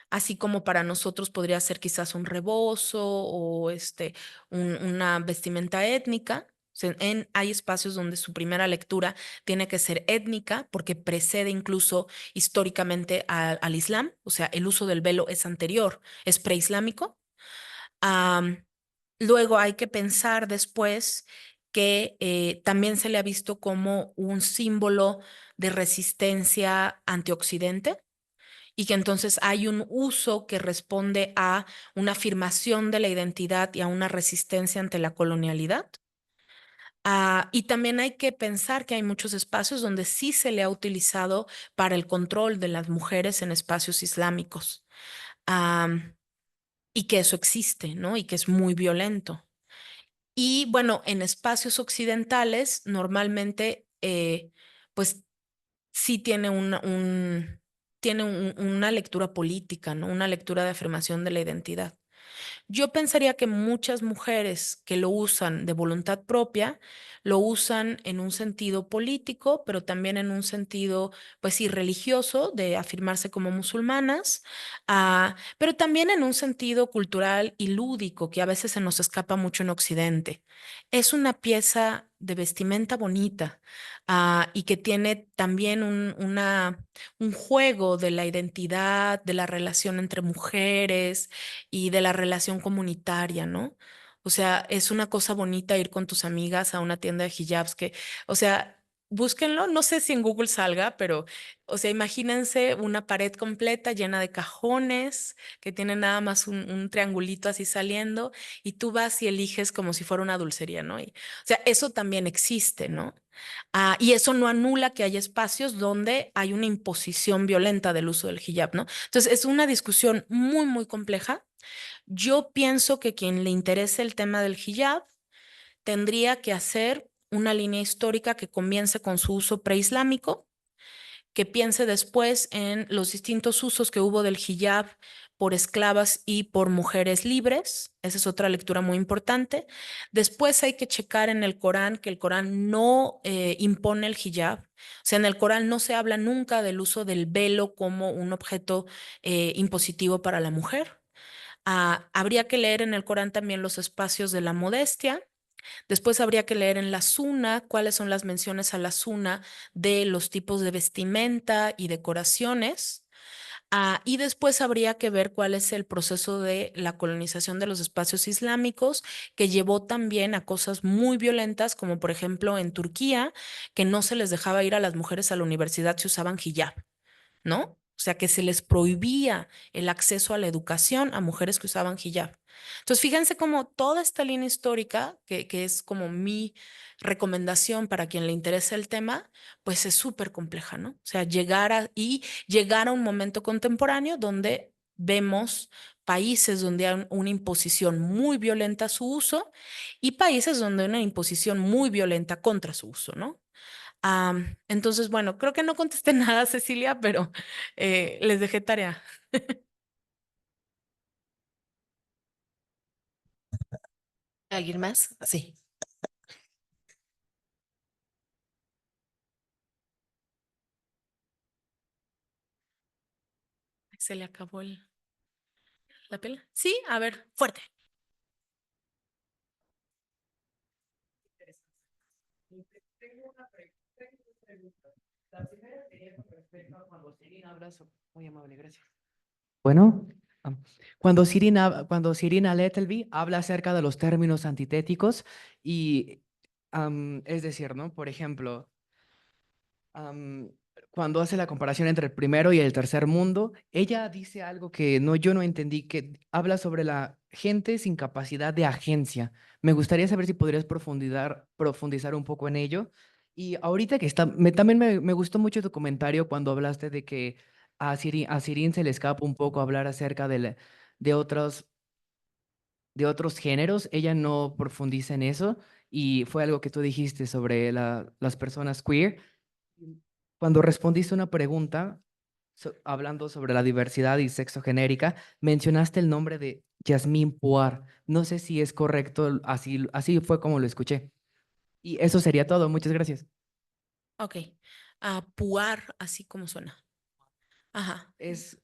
así como para nosotros podría ser quizás un rebozo o una vestimenta étnica. Hay espacios donde su primera lectura tiene que ser étnica porque precede incluso históricamente al Islam, o sea, el uso del velo es anterior, es preislámico. Luego hay que pensar después que también se le ha visto como un símbolo de resistencia antioxidante y que entonces hay un uso que responde a una afirmación de la identidad y a una resistencia ante la colonialidad. Y también hay que pensar que hay muchos espacios donde sí se le ha utilizado para el control de las mujeres en espacios islámicos. Am, y que eso existe, ¿no? Y que es muy violento. Y bueno, en espacios occidentales normalmente, pues sí tiene una lectura política, ¿no? Una lectura de afirmación de la identidad. Yo pensaría que muchas mujeres que lo usan de voluntad propia, lo usan en un sentido político, pero también en un sentido, pues sí, religioso, de afirmarse como musulmanas, pero también en un sentido cultural y lúdico, que a veces se nos escapa mucho en Occidente. Es una pieza de vestimenta bonita, y que tiene también un juego de la identidad, de la relación entre mujeres y de la relación comunitaria, ¿no? O sea, es una cosa bonita ir con tus amigas a una tienda de hijabs que, o sea, búsquenlo, no sé si en Google salga, pero, o sea, imagínense una pared completa llena de cajones que tienen nada más un triangulito así saliendo y tú vas y eliges como si fuera una dulcería, ¿no? O sea, eso también existe, ¿no? Y eso no anula que haya espacios donde hay una imposición violenta del uso del hijab, ¿no? Entonces, es una discusión muy, muy compleja. Yo pienso que quien le interese el tema del hijab tendría que hacer una línea histórica que comience con su uso preislámico, que piense después en los distintos usos que hubo del hijab por esclavas y por mujeres libres. Esa es otra lectura muy importante. Después hay que checar en el Corán que el Corán no impone el hijab. O sea, en el Corán no se habla nunca del uso del velo como un objeto impositivo para la mujer. Habría que leer en el Corán también los espacios de la modestia. Después habría que leer en la Suna cuáles son las menciones a la Suna de los tipos de vestimenta y decoraciones. Y después habría que ver cuál es el proceso de la colonización de los espacios islámicos, que llevó también a cosas muy violentas, como por ejemplo en Turquía, que no se les dejaba ir a las mujeres a la universidad si usaban hijab, ¿no? O sea, que se les prohibía el acceso a la educación a mujeres que usaban hijab. Entonces, fíjense cómo toda esta línea histórica, que es como mi recomendación para quien le interese el tema, pues es súper compleja, ¿no? O sea, llegar a un momento contemporáneo donde vemos países donde hay una imposición muy violenta a su uso y países donde hay una imposición muy violenta contra su uso, ¿no? Entonces, bueno, creo que no contesté nada, Cecilia, pero les dejé tarea. ¿Alguien más? Sí. Se le acabó la pila. Sí, a ver, fuerte. Tengo una pregunta. La primera sería con respecto a cuando Sirin habla muy amable, gracias. Bueno, cuando Sirina Lettelby habla acerca de los términos antitéticos y es decir, ¿no? Por ejemplo, am, cuando hace la comparación entre el primero y el tercer mundo, ella dice algo que yo no entendí, que habla sobre la gente sin capacidad de agencia. Me gustaría saber si podrías profundizar un poco en ello. Y ahorita que también me gustó mucho tu comentario cuando hablaste de que a Sirin se le escapa un poco hablar acerca de otros, de otros géneros. Ella no profundiza en eso y fue algo que tú dijiste sobre las personas queer. Cuando respondiste una pregunta hablando sobre la diversidad y sexo genérica, mencionaste el nombre de Yasmín Puar. No sé si es correcto, así fue como lo escuché. Y eso sería todo. Muchas gracias. Ok. Puar, así como suena. Ajá. Es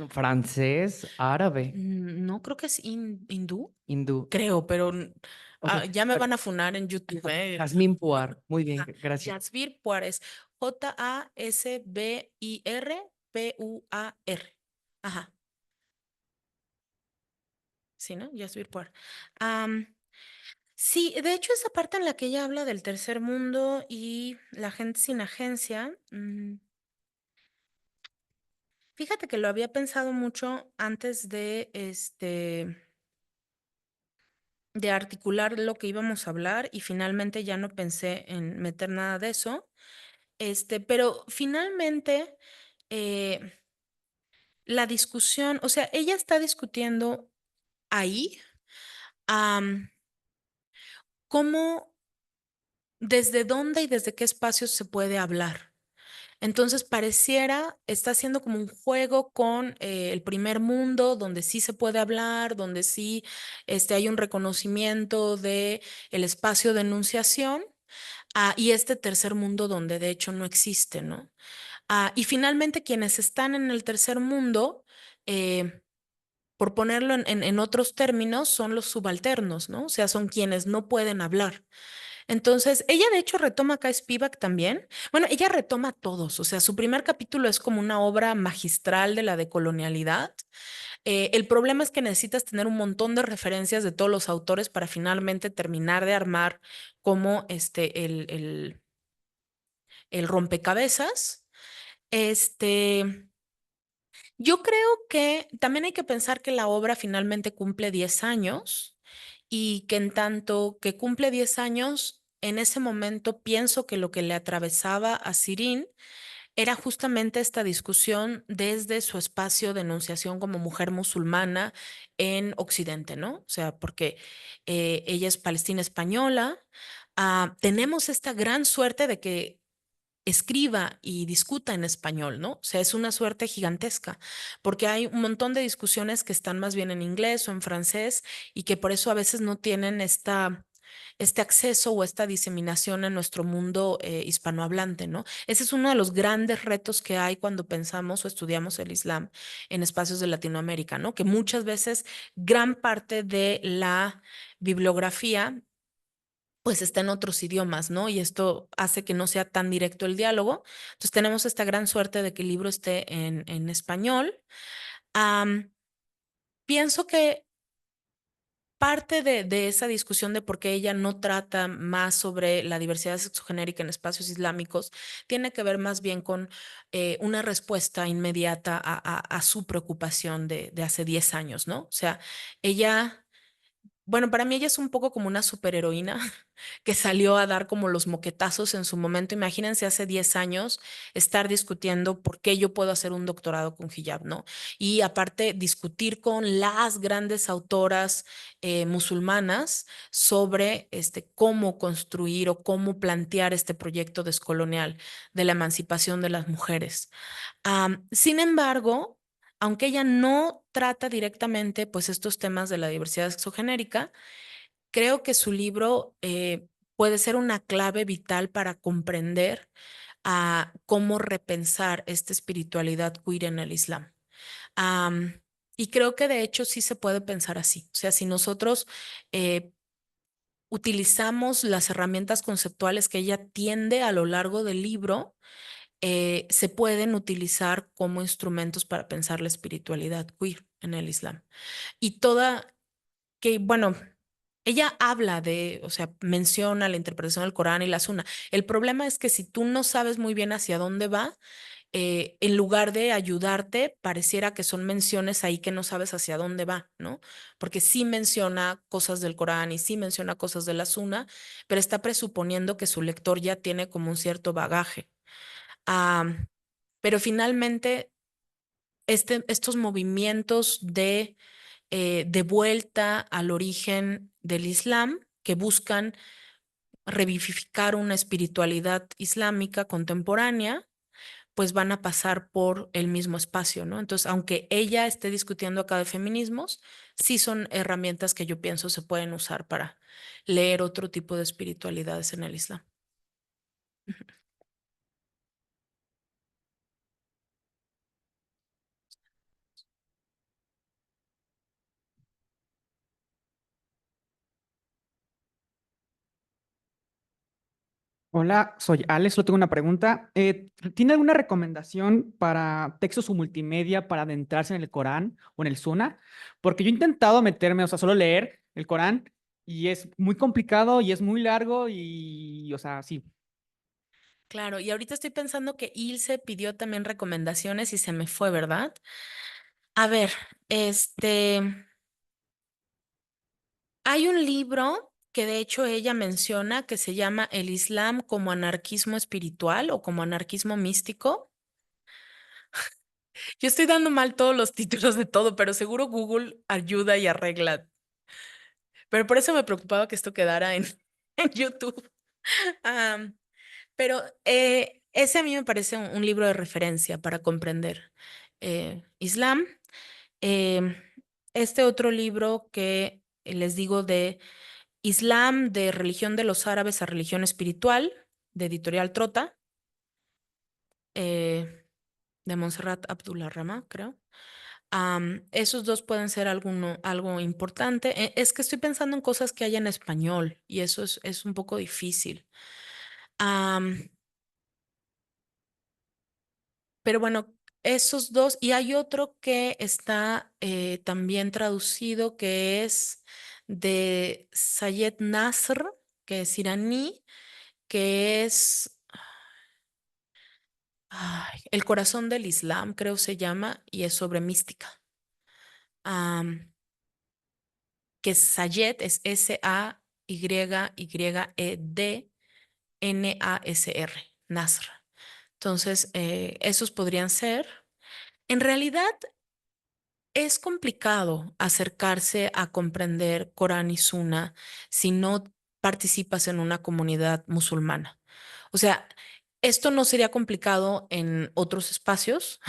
francés, árabe, No creo que es hindú, hindú. creo, pero Ok, ya me pero van a funar en YouTube. Jazmín Puar. Muy bien, gracias. Jasbir Puares. Jasbir Puar. Ajá. Sí, ¿no? Jasbir Puar. Am, sí, de hecho, esa parte en la que ella habla del tercer mundo y la gente sin agencia, fíjate que lo había pensado mucho antes de articular lo que íbamos a hablar y finalmente ya no pensé en meter nada de eso. Pero finalmente eh, la discusión, o sea, ella está discutiendo ahí am, cómo, desde dónde y desde qué espacios se puede hablar. Entonces pareciera, está haciendo como un juego con el primer mundo, donde sí se puede hablar, donde sí hay un reconocimiento de el espacio de enunciación, y este tercer mundo donde de hecho no existe, ¿no? Y finalmente quienes están en el tercer mundo, eh, por ponerlo en otros términos, son los subalternos, ¿no? O sea, son quienes no pueden hablar. Entonces, ella de hecho retoma acá Spivak también. Bueno, ella retoma a todos, o sea, su primer capítulo es como una obra magistral de la decolonialidad. El problema es que necesitas tener un montón de referencias de todos los autores para finalmente terminar de armar como el rompecabezas. Este, yo creo que también hay que pensar que la obra finalmente cumple 10 años y que en tanto que cumple 10 años, en ese momento pienso que lo que le atravesaba a Sirin era justamente esta discusión desde su espacio de enunciación como mujer musulmana en Occidente, ¿no? O sea, porque ella es palestina española. Tenemos esta gran suerte de que escriba y discuta en español, ¿no? O sea, es una suerte gigantesca, porque hay un montón de discusiones que están más bien en inglés o en francés y que por eso a veces no tienen este acceso o esta diseminación en nuestro mundo hispanohablante, ¿no? Ese es uno de los grandes retos que hay cuando pensamos o estudiamos el Islam en espacios de Latinoamérica, ¿no? Que muchas veces gran parte de la bibliografía pues está en otros idiomas, ¿no? Y esto hace que no sea tan directo el diálogo. Entonces tenemos esta gran suerte de que el libro esté en español. Am, Pienso que parte de esa discusión de por qué ella no trata más sobre la diversidad sexogenérica en espacios islámicos tiene que ver más bien con una respuesta inmediata a su preocupación de hace 10 años, ¿no? O sea, ella... Bueno, para mí ella es un poco como una superheroína que salió a dar como los moquetazos en su momento. Imagínense hace 10 años estar discutiendo por qué yo puedo hacer un doctorado con hijab, ¿no? Y aparte discutir con las grandes autoras musulmanas sobre cómo construir o cómo plantear este proyecto descolonial de la emancipación de las mujeres. Sin embargo, aunque ella no trata directamente pues estos temas de la diversidad sexogenérica, creo que su libro puede ser una clave vital para comprender cómo repensar esta espiritualidad queer en el Islam. Am, y creo que de hecho sí se puede pensar así. O sea, si nosotros eh, utilizamos las herramientas conceptuales que ella tiende a lo largo del libro, se pueden utilizar como instrumentos para pensar la espiritualidad queer en el Islam. Y bueno, ella habla o sea, menciona la interpretación del Corán y la Sunna. El problema es que si tú no sabes muy bien hacia dónde va, en lugar de ayudarte, pareciera que son menciones ahí que no sabes hacia dónde va, ¿no? Porque sí menciona cosas del Corán y sí menciona cosas de la Sunna, pero está presuponiendo que su lector ya tiene como un cierto bagaje. Ah, pero finalmente, estos movimientos de vuelta al origen del Islam que buscan revivificar una espiritualidad islámica contemporánea, pues van a pasar por el mismo espacio, ¿no? Entonces, aunque ella esté discutiendo acá de feminismos, sí son herramientas que yo pienso se pueden usar para leer otro tipo de espiritualidades en el Islam. Hola, soy Alex, solo tengo una pregunta. ¿Tiene alguna recomendación para textos o multimedia para adentrarse en el Corán o en el Sunnah? Porque yo he intentado meterme, o sea, solo leer el Corán y es muy complicado y es muy largo y, o sea, sí. Claro, y ahorita estoy pensando que Ilse pidió también recomendaciones y se me fue, ¿verdad? A ver, hay un libro que de hecho ella menciona que se llama El Islam como anarquismo espiritual o como anarquismo místico. Yo estoy dando mal todos los títulos de todo, pero seguro Google ayuda y arregla. Pero por eso me preocupaba que esto quedara en, en YouTube. Am, pero ese a mí me parece un libro de referencia para comprender Islam. Em, este otro libro que les digo de Islam, de religión de los árabes a religión espiritual, de Editorial Trota, eh, de Montserrat Abdullah Rama, creo. Esos dos pueden ser algo importante. Es que estoy pensando en cosas que hay en español y eso es un poco difícil. Am, pero bueno, esos dos. Y hay otro que está también traducido que es de Sayed Nasr, que es iraní, que es El corazón del Islam, creo se llama, y es sobre mística. Am, que Sayed es Sayed, Nasr, Nasr. Entonces, esos podrían ser. En realidad, es complicado acercarse a comprender Corán y Sunna si no participas en una comunidad musulmana. O sea, esto no sería complicado en otros espacios,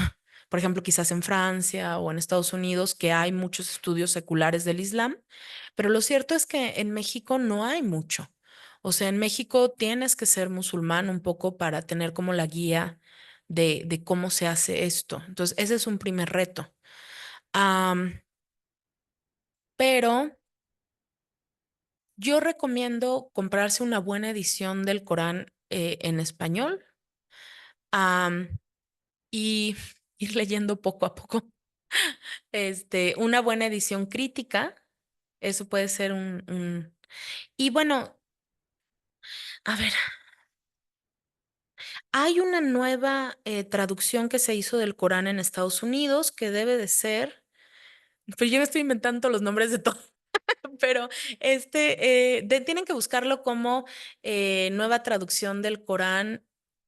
por ejemplo, quizás en Francia o en Estados Unidos, que hay muchos estudios seculares del Islam, pero lo cierto es que en México no hay mucho. O sea, en México tienes que ser musulmán un poco para tener como la guía de cómo se hace esto. Entonces, ese es un primer reto. Am, pero yo recomiendo comprarse una buena edición del Corán en español, am, y ir leyendo poco a poco. Una buena edición crítica, eso puede ser Y bueno, a ver, hay una nueva traducción que se hizo del Corán en Estados Unidos que debe de ser, pero yo me estoy inventando los nombres de todo. Pero tienen que buscarlo como nueva traducción del Corán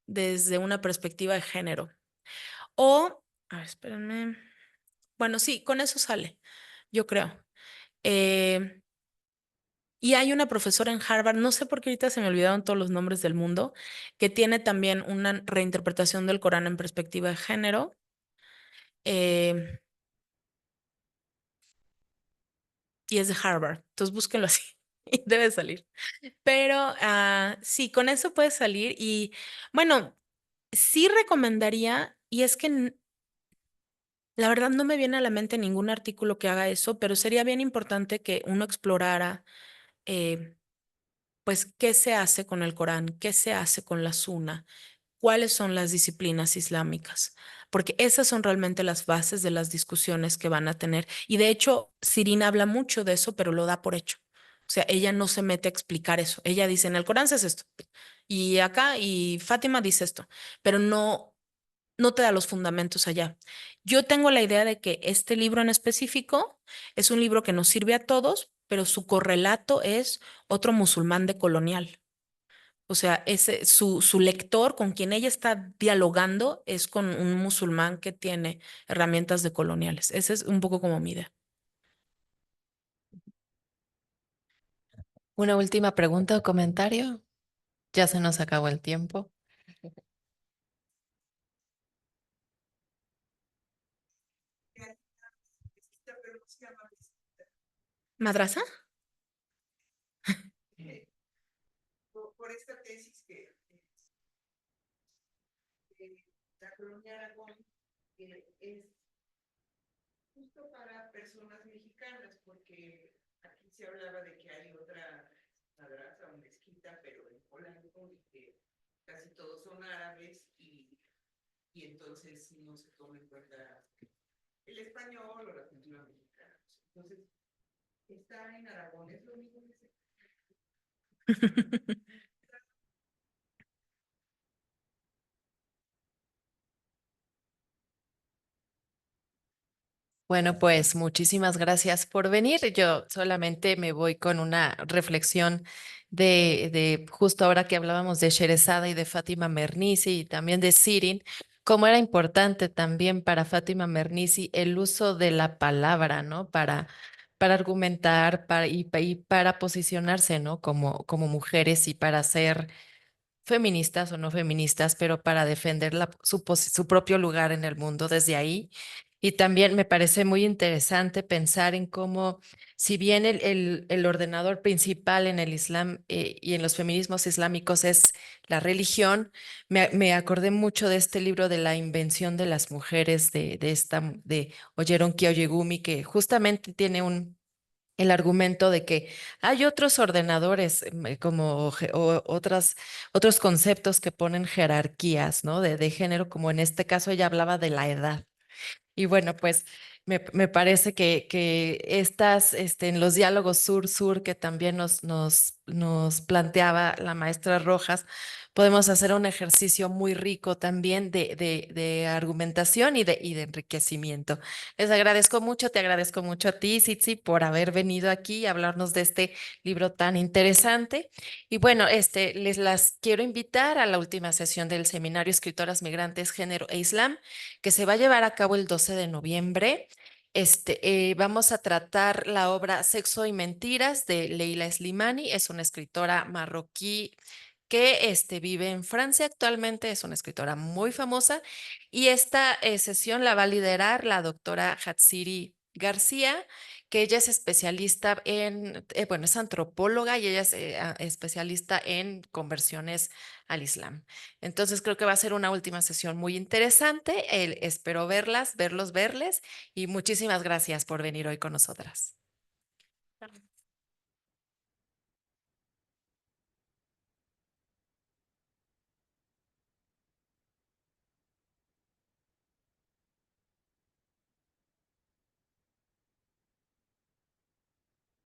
desde una perspectiva de género. O, a ver, espérenme. Bueno, sí, con eso sale, yo creo. Eh, y hay una profesora en Harvard, no sé por qué ahorita se me olvidaron todos los nombres del mundo, que tiene también una reinterpretación del Corán en perspectiva de género. eh, y es de Harvard, entonces búsquenlo así. Y debe salir. Pero sí, con eso puede salir. Y bueno, sí recomendaría, y es que la verdad no me viene a la mente ningún artículo que haga eso, pero sería bien importante que uno explorara, eh, pues, qué se hace con el Corán, qué se hace con la Sunna, cuáles son las disciplinas islámicas, porque esas son realmente las bases de las discusiones que van a tener. Y de hecho, Sirina habla mucho de eso, pero lo da por hecho. O sea, ella no se mete a explicar eso. Ella dice, en el Corán se hace esto, y acá, y Fátima dice esto, pero no te da los fundamentos allá. Yo tengo la idea de que este libro en específico es un libro que nos sirve a todos, pero su correlato es otro musulmán de colonial. O sea, su lector con quien ella está dialogando es con un musulmán que tiene herramientas de coloniales. Ese es un poco como mi idea. Una última pregunta o comentario. Ya se nos acabó el tiempo. ¿Madraza? Por esta tesis que la colonia Aragón es justo para personas mexicanas, porque aquí se hablaba de que hay otra madraza o mezquita, pero en Polanco, y que y entonces no se toma en cuenta el español o la cultura mexicana. Entonces, está en Aragón, es lo mismo que se... Bueno, pues muchísimas gracias por venir. Yo solamente me voy con una reflexión de justo ahora que hablábamos de Sherezada y de Fátima Mernissi y también de Sirin, cómo era importante también para Fátima Mernissi el uso de la palabra, ¿no? Para argumentar y para posicionarse, ¿no? Como mujeres y para ser feministas o no feministas, pero para defender su propio lugar en el mundo desde ahí. Y también me parece muy interesante pensar en cómo, si bien el ordenador principal en el Islam y en los feminismos islámicos es la religión, me acordé mucho de este libro de la invención de las mujeres de Oyeron Kiyogumi, que justamente tiene el argumento de que hay otros ordenadores como otros conceptos que ponen jerarquías, ¿no? De género, como en este caso ella hablaba de la edad. Y bueno, pues me parece que en los diálogos sur-sur que también nos planteaba la maestra Rojas, podemos hacer un ejercicio muy rico también de argumentación y de enriquecimiento. Les agradezco mucho, te agradezco mucho a ti, Sitsi, por haber venido aquí y hablarnos de este libro tan interesante. Y bueno, les las quiero invitar a la última sesión del seminario Escritoras Migrantes, Género e Islam, que se va a llevar a cabo el 12 de noviembre. Vamos a tratar la obra Sexo y Mentiras de Leila Slimani. Es una escritora marroquí que vive en Francia actualmente, es una escritora muy famosa y esta sesión la va a liderar la doctora Hatsiri García, que ella es especialista bueno, es antropóloga y ella es especialista en conversiones al Islam. Entonces creo que va a ser una última sesión muy interesante. Espero verles y muchísimas gracias por venir hoy con nosotras.